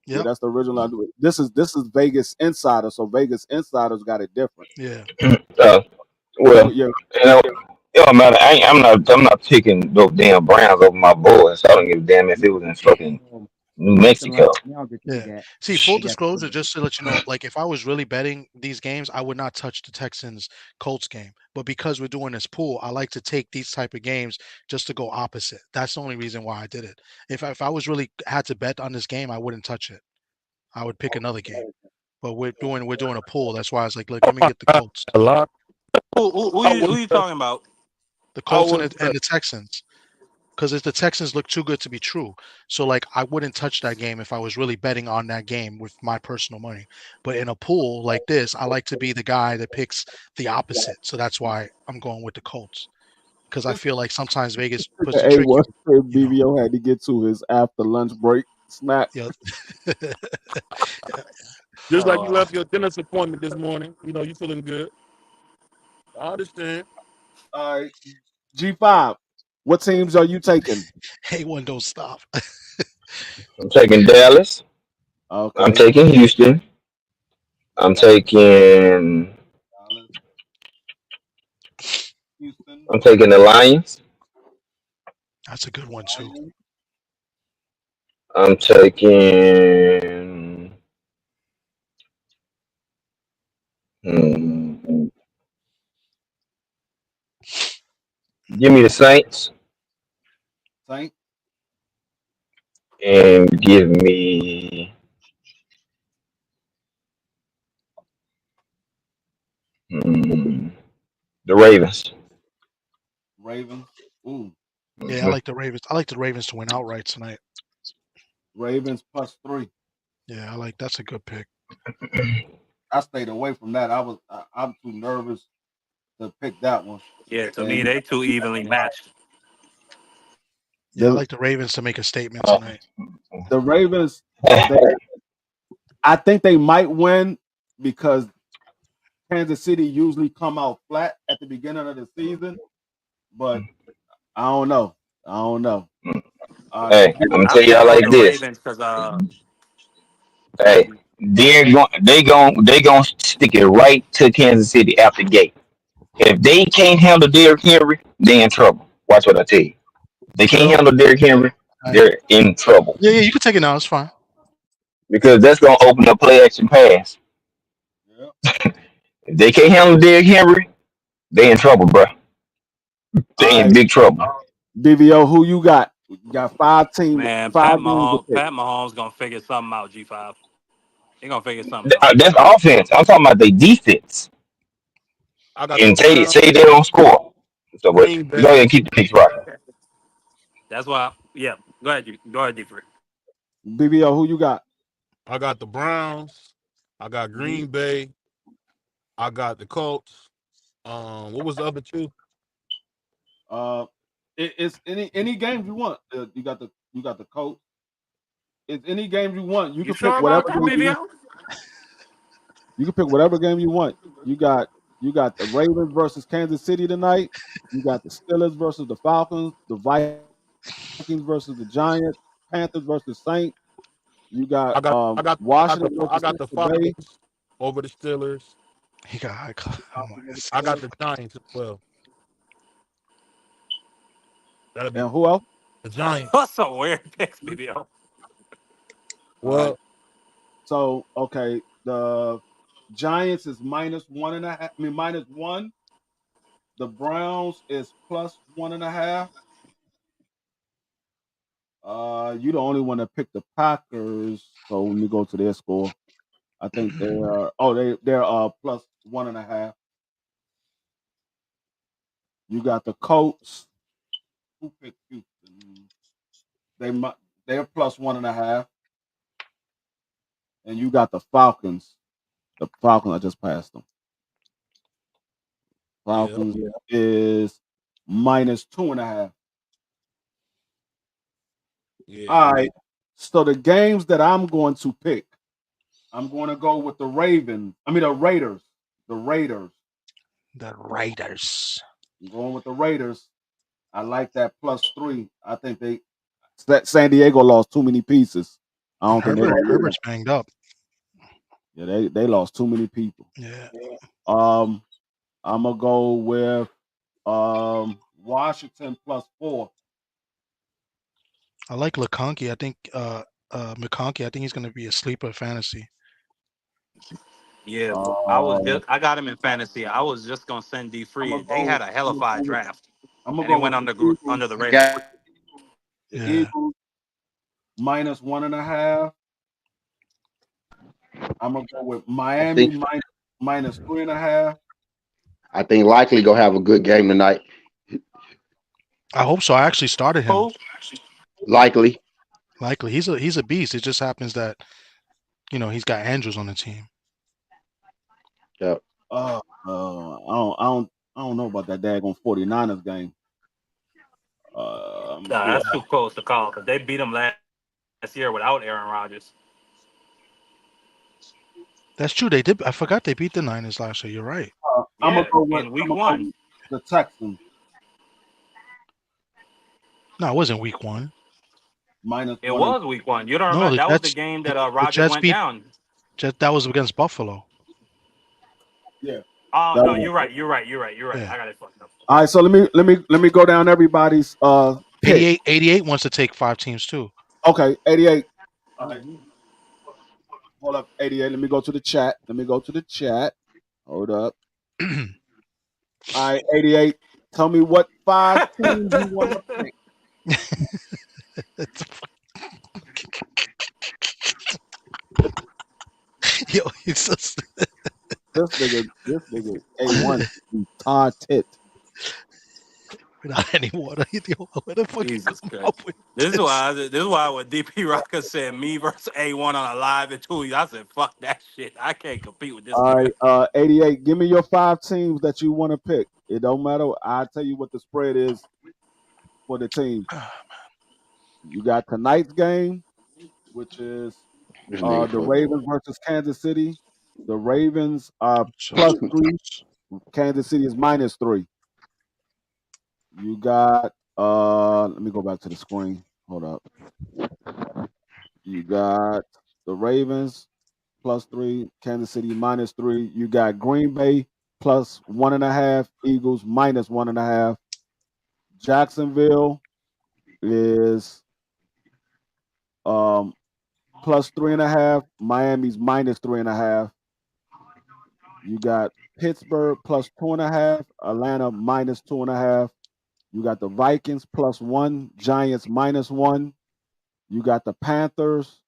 [SPEAKER 6] Yep.
[SPEAKER 1] that's the original. This is Vegas Insider, so Vegas Insiders got it different.
[SPEAKER 6] Yeah.
[SPEAKER 3] Well,
[SPEAKER 1] Yeah,
[SPEAKER 3] you know, it don't matter. I'm not picking those damn Browns over my boys. So I don't give a damn if it was in fucking New Mexico.
[SPEAKER 6] Yeah. See, full disclosure, just to let you know, like if I was really betting these games, I would not touch the Texans Colts game. But because we're doing this pool, I like to take these type of games just to go opposite. That's the only reason why I did it. If I was really had to bet on this game, I wouldn't touch it. I would pick another game. But we're doing a pool. That's why I was like, look, let me get the Colts.
[SPEAKER 7] A lot.
[SPEAKER 4] Who you talking about?
[SPEAKER 6] The Colts and
[SPEAKER 7] wouldn't
[SPEAKER 6] the Texans. Because the Texans look too good to be true. So like I wouldn't touch that game if I was really betting on that game with my personal money. But in a pool like this, I like to be the guy that picks the opposite. So that's why I'm going with the Colts. Because I feel like sometimes Vegas puts the trick
[SPEAKER 1] A1
[SPEAKER 6] you know.
[SPEAKER 1] BBO had to get to his after lunch break snack.
[SPEAKER 6] Yeah.
[SPEAKER 7] Just like you left your dentist appointment this morning. You know, you feeling good. I understand.
[SPEAKER 1] All right, G5. What teams are you taking?
[SPEAKER 6] A1 don't stop.
[SPEAKER 3] I'm taking Dallas.
[SPEAKER 1] Okay.
[SPEAKER 3] I'm taking Houston. I'm taking.
[SPEAKER 1] Houston.
[SPEAKER 3] I'm taking the Lions.
[SPEAKER 6] That's a good one too.
[SPEAKER 3] I'm taking. Give me the Saints
[SPEAKER 1] Saint.
[SPEAKER 3] and give me the Ravens.
[SPEAKER 1] Ravens. Ooh.
[SPEAKER 6] Yeah, I like the Ravens. I like the Ravens to win outright tonight.
[SPEAKER 1] Ravens +3.
[SPEAKER 6] Yeah, that's a good pick.
[SPEAKER 1] I stayed away from that. I'm too nervous to pick that one.
[SPEAKER 4] Yeah, to me they too evenly matched.
[SPEAKER 6] Yeah, I like the Ravens to make a statement tonight.
[SPEAKER 1] The Ravens, I think they might win because Kansas City usually come out flat at the beginning of the season, but I don't know.
[SPEAKER 3] Hey, I'm gonna tell y'all like this. Hey, they gonna stick it right to Kansas City after the gate. If they can't handle Derrick Henry, they're in trouble. Watch what I tell you. They can't handle Derrick Henry, they're in trouble.
[SPEAKER 6] Yeah, you can take it now. It's fine.
[SPEAKER 3] Because that's gonna open up play action pass. If they can't handle Derrick Henry, they in trouble, bro. They in big trouble.
[SPEAKER 1] BVO, who you got? You got 5 teams.
[SPEAKER 4] Man,
[SPEAKER 1] 5
[SPEAKER 4] Pat
[SPEAKER 1] games to pick.
[SPEAKER 4] Mahomes gonna figure something out. G5. He gonna figure something out.
[SPEAKER 3] That's offense. I'm talking about their defense.
[SPEAKER 7] I got
[SPEAKER 3] And say they don't score. So, but
[SPEAKER 7] Green
[SPEAKER 3] go ahead
[SPEAKER 7] Bay.
[SPEAKER 3] and keep the picks rocking.
[SPEAKER 4] That's why. Yeah. Go ahead. Go ahead, Different.
[SPEAKER 1] BBL, who you got?
[SPEAKER 7] I got the Browns. I got Green Bay. I got the Colts. What was the other two?
[SPEAKER 1] It's any games you want. You got the Colts. It's any game you want. You
[SPEAKER 4] You
[SPEAKER 1] can pick
[SPEAKER 4] sure
[SPEAKER 1] whatever
[SPEAKER 4] about that,
[SPEAKER 1] game you want.
[SPEAKER 4] BBL?
[SPEAKER 1] You can pick whatever game you want. You got the Ravens versus Kansas City tonight. You got the Steelers versus the Falcons, the Vikings versus the Giants, Panthers versus Saints. You got Washington
[SPEAKER 7] I
[SPEAKER 1] versus
[SPEAKER 7] got the
[SPEAKER 1] Tampa Bay.
[SPEAKER 7] Falcons over the Steelers.
[SPEAKER 6] He got high. Oh my God.
[SPEAKER 7] I got the Giants as well. That'll be
[SPEAKER 1] And who else?
[SPEAKER 7] the Giants.
[SPEAKER 4] That's a weird picks, BBL.
[SPEAKER 1] All
[SPEAKER 7] Well,
[SPEAKER 1] right. So okay, the Giants is -1.5. I mean -1. The Browns is +1.5. You the only one that picked the Packers. So when you go to their score, I think they're +1.5. You got the Colts. Who picked Houston? They're +1.5. And you got the Falcons. The Falcons, I just passed them. Falcons is -2.5.
[SPEAKER 7] yeah.
[SPEAKER 1] All right. So the games that I'm going to pick, I'm going to go with the Ravens. I mean the Raiders. The Raiders.
[SPEAKER 6] The Raiders.
[SPEAKER 1] I'm going with the Raiders. I like that +3. I think that San Diego lost too many pieces. I don't think
[SPEAKER 6] Herbert's banged up.
[SPEAKER 1] Yeah, they lost too many people.
[SPEAKER 6] Yeah.
[SPEAKER 1] I'm gonna go with Washington +4.
[SPEAKER 6] I like LeConkey. I think McConkey. I think he's going to be a sleeper fantasy.
[SPEAKER 4] Yeah, I got him in fantasy. I was just gonna send D free. They had a hellified draft.
[SPEAKER 1] I'm
[SPEAKER 4] And
[SPEAKER 1] gonna
[SPEAKER 4] he
[SPEAKER 1] go
[SPEAKER 4] went
[SPEAKER 1] with
[SPEAKER 4] under the radar.
[SPEAKER 1] the Eagles -1.5. I'm gonna go with Miami -3.5.
[SPEAKER 8] I think likely gonna have a good game tonight.
[SPEAKER 6] I hope so. I actually started him.
[SPEAKER 4] Who?
[SPEAKER 8] Likely.
[SPEAKER 6] He's a beast. It just happens that he's got Andrews on the team.
[SPEAKER 8] Yep.
[SPEAKER 1] I don't know about that daggone 49ers game.
[SPEAKER 4] Nah, that's too close to call because they beat them last year without Aaron Rodgers.
[SPEAKER 6] That's true. They did. I forgot they beat the Niners last year. You're right.
[SPEAKER 1] I'm gonna go with
[SPEAKER 4] in week 1.
[SPEAKER 1] The Texans
[SPEAKER 6] No, it wasn't week 1.
[SPEAKER 1] -1.
[SPEAKER 4] It was week 1. You don't remember? That was the game that Rodgers went down.
[SPEAKER 6] That was against Buffalo.
[SPEAKER 1] Yeah.
[SPEAKER 4] Oh no, you're right. You're right.
[SPEAKER 6] Yeah.
[SPEAKER 4] I got it fucked up.
[SPEAKER 1] All right, so let me go down everybody's
[SPEAKER 6] 88 wants to take 5 teams too.
[SPEAKER 1] Okay, 88. All right. Hold up, 88. Let me go to the chat. Hold up. All right, 88. Tell me what 5 teams you want to pick.
[SPEAKER 6] Yo, he's so
[SPEAKER 1] This nigga A1 Todd Tit.
[SPEAKER 6] Without any water. Where the fuck
[SPEAKER 4] Jesus Christ. This is why when DP Rocker said me versus A1 on a live at 2, I said fuck that shit. I can't compete with this.
[SPEAKER 1] All right, 88. Give me your 5 teams that you want to pick. It don't matter. I'll tell you what the spread is for the team. You got tonight's game, which is the Ravens versus Kansas City. The Ravens are +3. Kansas City is -3. You got let me go back to the screen. Hold up. You got the Ravens +3, Kansas City -3. You got Green Bay +1.5, Eagles -1.5. Jacksonville is +3.5. Miami's -3.5. You got Pittsburgh +2.5. Atlanta -2.5. You got the Vikings +1. Giants -1. You got the Panthers.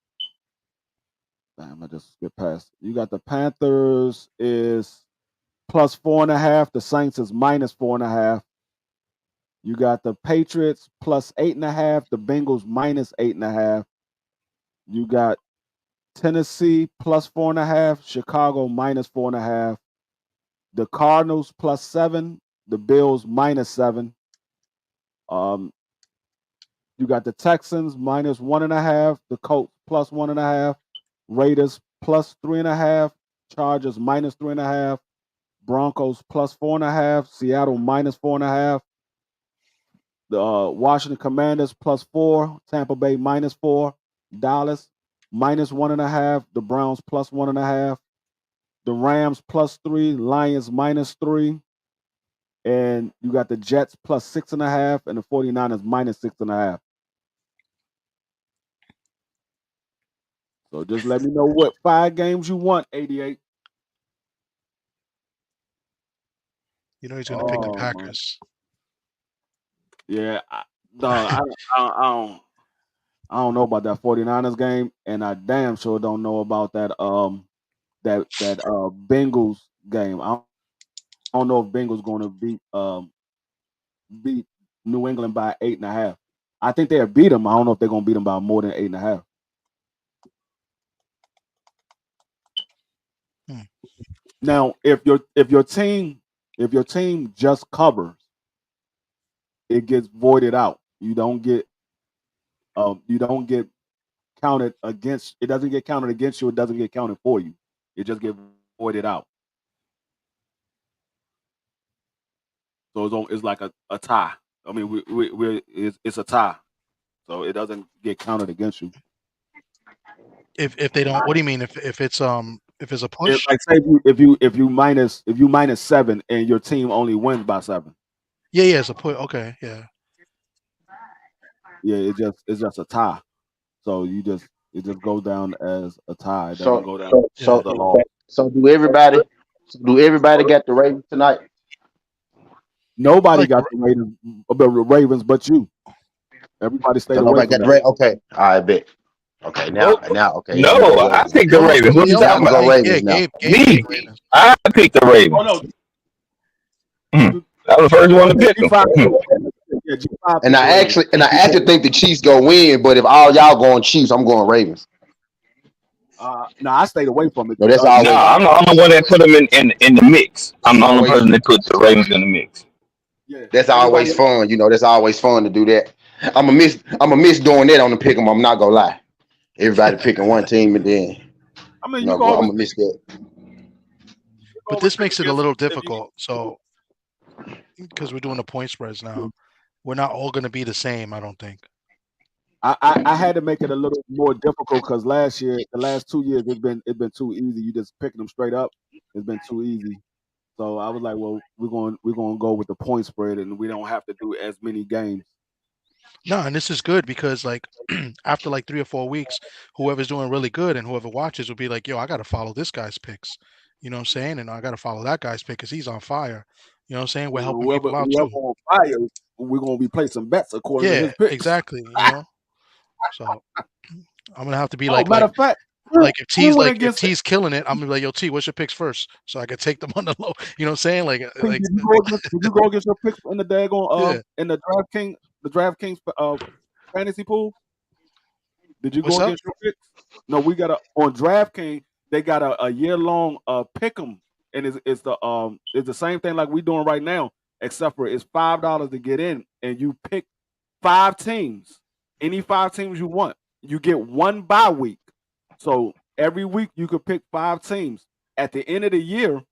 [SPEAKER 1] Damn, I just skipped past. You got the Panthers is +4.5. The Saints is -4.5. You got the Patriots plus 8.5, the Bengals minus 8.5. You got Tennessee plus 4.5, Chicago minus 4.5. The Cardinals plus 7, the Bills minus 7. You got the Texans minus 1.5, the Colts plus 1.5, Raiders plus 3.5, Chargers minus 3.5, Broncos plus 4.5, Seattle minus 4.5, the Washington Commanders plus 4, Tampa Bay minus 4, Dallas minus 1.5, the Browns plus 1.5, the Rams plus 3, Lions minus 3, and you got the Jets plus 6.5 and the 49ers minus 6.5. So just let me know what 5 games you want, 88.
[SPEAKER 6] You know he's gonna pick the
[SPEAKER 1] Oh, man.
[SPEAKER 6] Packers.
[SPEAKER 1] Yeah, I don't know about that 49ers game, and I damn sure don't know about that Bengals game. I don't know if Bengals going to beat New England by 8.5. I think they'll beat them. I don't know if they're going to beat them by more than 8.5. Now, if your team just covers, it gets voided out. You don't get counted against. It doesn't get counted against you. It doesn't get counted for you. It just gets voided out. So it's like a tie. I mean, it's a tie. So it doesn't get counted against you.
[SPEAKER 6] If they don't, what do you mean? If it's a push?
[SPEAKER 1] Like say if you minus 7 and your team only wins by 7.
[SPEAKER 6] Yeah, it's a push. Okay, yeah.
[SPEAKER 1] Yeah, it's just a tie. So it just goes down as a tie. It doesn't
[SPEAKER 8] So
[SPEAKER 1] go down
[SPEAKER 8] so
[SPEAKER 1] as a loss.
[SPEAKER 8] so do everybody got the Ravens tonight?
[SPEAKER 1] Nobody
[SPEAKER 6] Like
[SPEAKER 1] got the Ravens but you. Everybody stayed
[SPEAKER 8] So
[SPEAKER 1] away
[SPEAKER 8] nobody
[SPEAKER 1] from
[SPEAKER 8] got the
[SPEAKER 1] that.
[SPEAKER 8] Ravens. Okay, I bet. Okay,
[SPEAKER 3] Nope.
[SPEAKER 8] okay, yeah, I'm gonna
[SPEAKER 3] No,
[SPEAKER 8] go
[SPEAKER 3] I
[SPEAKER 8] Ravens.
[SPEAKER 3] picked the
[SPEAKER 6] no,
[SPEAKER 3] Ravens. What you
[SPEAKER 6] Gabe,
[SPEAKER 8] Yeah, I'm
[SPEAKER 3] talking
[SPEAKER 8] gonna
[SPEAKER 3] about?
[SPEAKER 8] go Ravens
[SPEAKER 6] yeah,
[SPEAKER 8] now.
[SPEAKER 6] Gabe
[SPEAKER 3] Me,
[SPEAKER 6] picked the Ravens.
[SPEAKER 3] I picked the
[SPEAKER 1] Oh no,
[SPEAKER 3] Ravens. I was the first one to pick them.
[SPEAKER 1] G5 yeah, G5
[SPEAKER 8] And
[SPEAKER 1] picked the
[SPEAKER 8] I
[SPEAKER 1] Ravens.
[SPEAKER 8] actually think the Chiefs go win, but if all y'all going Chiefs, I'm going Ravens.
[SPEAKER 1] No, I stayed away from it.
[SPEAKER 8] No, that's
[SPEAKER 3] No,
[SPEAKER 8] always
[SPEAKER 1] G5,
[SPEAKER 3] I'm the one that put them in the mix. I'm
[SPEAKER 8] that's
[SPEAKER 3] the only
[SPEAKER 8] always
[SPEAKER 3] person that put the Ravens in the mix.
[SPEAKER 1] yeah.
[SPEAKER 8] that's
[SPEAKER 1] Everybody
[SPEAKER 8] always fun. You know, that's always fun to do that. I'm a miss doing that on the pick 'em. I'm not gonna lie. Everybody picking one team and then
[SPEAKER 1] I mean you can
[SPEAKER 8] I'm
[SPEAKER 1] always
[SPEAKER 8] gonna
[SPEAKER 1] pick
[SPEAKER 8] miss that.
[SPEAKER 6] But this
[SPEAKER 1] pick
[SPEAKER 6] makes it a
[SPEAKER 1] against
[SPEAKER 6] little
[SPEAKER 1] them if you
[SPEAKER 6] difficult. So because we're doing the point spreads now, we're not all gonna be the same. I don't think.
[SPEAKER 1] I had to make it a little more difficult because the last 2 years, it's been too easy. You just picking them straight up. It's been too easy. So I was like, well, we're going to go with the point spread, and we don't have to do as many games.
[SPEAKER 6] No, and this is good because like after like 3 or 4 weeks, whoever's doing really good and whoever watches will be like, yo, I gotta follow this guy's picks. You know what I'm saying? And I gotta follow that guy's pick because he's on fire. You know what I'm saying? We're
[SPEAKER 1] And
[SPEAKER 6] helping people out
[SPEAKER 1] whoever
[SPEAKER 6] too.
[SPEAKER 1] on fire, we're going to be placing bets according to
[SPEAKER 6] Yeah,
[SPEAKER 1] his picks.
[SPEAKER 6] exactly. You know, so I'm gonna have to be
[SPEAKER 1] Oh, matter of fact, who went
[SPEAKER 6] if
[SPEAKER 1] against
[SPEAKER 6] T's killing it, I'm gonna be like, yo, T, what's your picks first? So I can take them on the low. You know what I'm saying?
[SPEAKER 1] Did you go against your picks in the
[SPEAKER 6] Yeah.
[SPEAKER 1] in the DraftKings fantasy pool? Did you
[SPEAKER 6] What's
[SPEAKER 1] go
[SPEAKER 6] up?
[SPEAKER 1] against your picks? No, we got on DraftKings. They got a year long pick 'em, and it's the same thing like we doing right now, except for it's $5 to get in, and you pick 5 teams, any 5 teams you want. You get one bye week, so every week you could pick 5 teams. At the end of the year,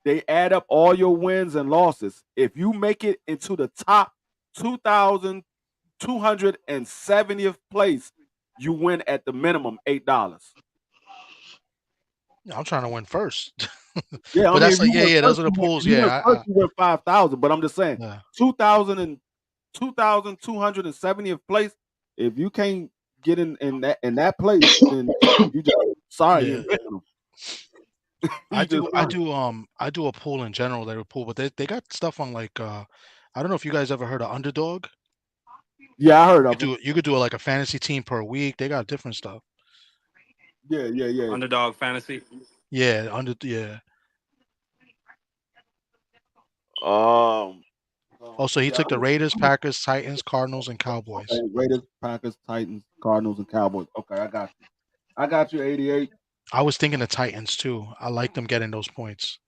[SPEAKER 1] they add up all your wins and losses. If you make it into the top 2,270th place, you win at the minimum $8.
[SPEAKER 6] I'm trying to win first.
[SPEAKER 1] Yeah, I
[SPEAKER 6] But
[SPEAKER 1] mean,
[SPEAKER 6] that's
[SPEAKER 1] if
[SPEAKER 6] like,
[SPEAKER 1] you win
[SPEAKER 6] yeah, those
[SPEAKER 1] first,
[SPEAKER 6] are the pools.
[SPEAKER 1] if you win
[SPEAKER 6] Yeah,
[SPEAKER 1] first, you win 5,000. But I'm just saying,
[SPEAKER 6] yeah.
[SPEAKER 1] 2,270th place. If you can't get in that place, then you just sorry you
[SPEAKER 6] Yeah.
[SPEAKER 1] ain't picking them.
[SPEAKER 6] I
[SPEAKER 1] You just
[SPEAKER 6] do
[SPEAKER 1] sorry.
[SPEAKER 6] I do a pool in general. They pool, but they got stuff on like I don't know if you guys ever heard of Underdog.
[SPEAKER 1] Yeah, I heard of them.
[SPEAKER 6] You could do like a fantasy team per week. They got different stuff.
[SPEAKER 1] Yeah.
[SPEAKER 4] Underdog fantasy.
[SPEAKER 6] Yeah, yeah.
[SPEAKER 1] Um,
[SPEAKER 6] Oh, so he
[SPEAKER 1] yeah,
[SPEAKER 6] took the Raiders, Packers, Titans, Cardinals, and Cowboys.
[SPEAKER 1] okay, Raiders, Packers, Titans, Cardinals, and Cowboys. Okay, I got you. I got you. 88.
[SPEAKER 6] I was thinking the Titans too. I like them getting those points.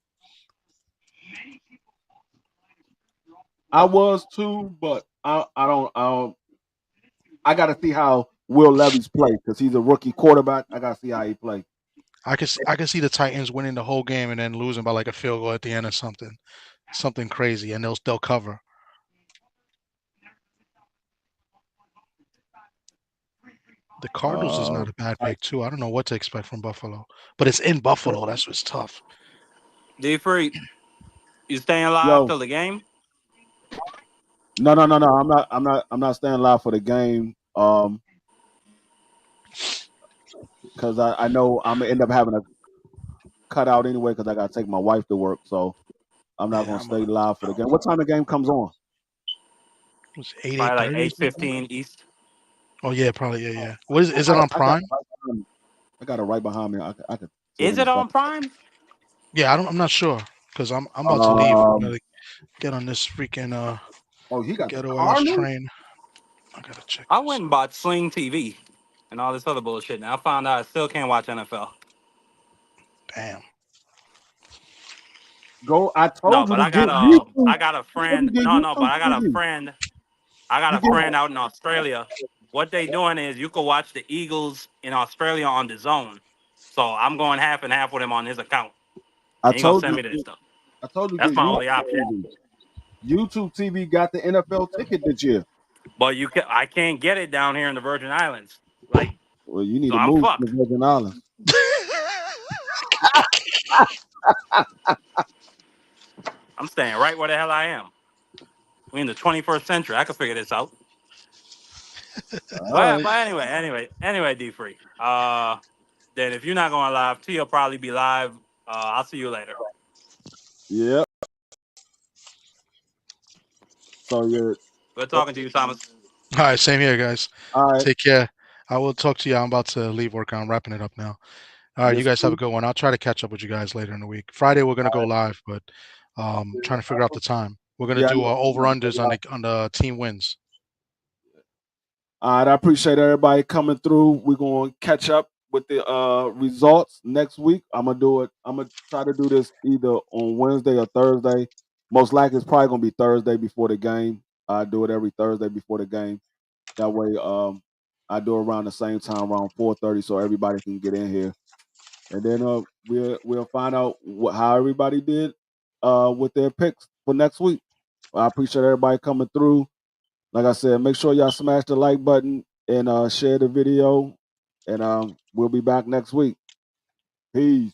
[SPEAKER 1] I was too, but I got to see how Will Levis play because he's a rookie quarterback. I got to see how he plays.
[SPEAKER 6] I can see the Titans winning the whole game and then losing by like a field goal at the end or something crazy, and they'll cover. The Cardinals is not a bad pick too. I don't know what to expect from Buffalo, but it's in Buffalo. That's what's tough.
[SPEAKER 4] D Free, you staying live
[SPEAKER 1] Yo.
[SPEAKER 4] till the game?
[SPEAKER 1] No. I'm not staying live for the game. Because I know I'm gonna end up having to cut out anyway because I gotta take my wife to work. So I'm not gonna stay live for the game. What time the game comes on?
[SPEAKER 6] It's
[SPEAKER 4] Probably like
[SPEAKER 6] 8:30.
[SPEAKER 4] 8:15 East.
[SPEAKER 6] Oh yeah, probably yeah. What is it on Prime?
[SPEAKER 1] I got it right behind me. I could.
[SPEAKER 4] Is it on Prime?
[SPEAKER 6] Yeah, I'm not sure because I'm about to leave. I'm gonna get on this freaking
[SPEAKER 1] he got
[SPEAKER 6] ghetto
[SPEAKER 1] the
[SPEAKER 6] ass
[SPEAKER 1] Cardinals?
[SPEAKER 6] train. I gotta check.
[SPEAKER 4] I went and bought Sling TV and all this other bullshit. Now I found out I still can't watch NFL.
[SPEAKER 6] Damn.
[SPEAKER 1] Go. I told
[SPEAKER 4] No,
[SPEAKER 1] you
[SPEAKER 4] but
[SPEAKER 1] to
[SPEAKER 4] I got
[SPEAKER 1] get
[SPEAKER 4] I got a friend. No, but I got a friend. I got a friend out in Australia. What they doing is you can watch the Eagles in Australia on the Zone. So I'm going half and half with him on his account. And he gonna send me this stuff.
[SPEAKER 1] I told you.
[SPEAKER 4] That's my only option.
[SPEAKER 1] YouTube TV got the NFL ticket this year.
[SPEAKER 4] But I can't get it down here in the Virgin Islands. Like,
[SPEAKER 1] well, you need
[SPEAKER 4] so
[SPEAKER 1] to
[SPEAKER 4] I'm
[SPEAKER 1] move
[SPEAKER 4] fucked.
[SPEAKER 1] to the Virgin Islands.
[SPEAKER 4] I'm staying right where the hell I am. We're in the 21st century. I can figure this out. But anyway, D Free. Then if you're not going live, T will probably be live. I'll see you later.
[SPEAKER 1] Yep. So you're.
[SPEAKER 4] Good talking to you, Thomas.
[SPEAKER 6] All right, same here, guys.
[SPEAKER 1] All right.
[SPEAKER 6] Take care. I will talk to you. I'm about to leave work. I'm wrapping it up now. All right, you guys have a good one. I'll try to catch up with you guys later in the week. Friday we're gonna go live, but trying to figure out the time. We're gonna do over-unders on the team wins.
[SPEAKER 1] All right, I appreciate everybody coming through. We're gonna catch up with the results next week. I'm gonna try to do this either on Wednesday or Thursday. Most likely it's probably gonna be Thursday before the game. I do it every Thursday before the game. That way, I do it around the same time, around 4:30, so everybody can get in here. And then we'll find out how everybody did with their picks for next week. I appreciate everybody coming through. Like I said, make sure y'all smash the like button and share the video. And we'll be back next week. Peace.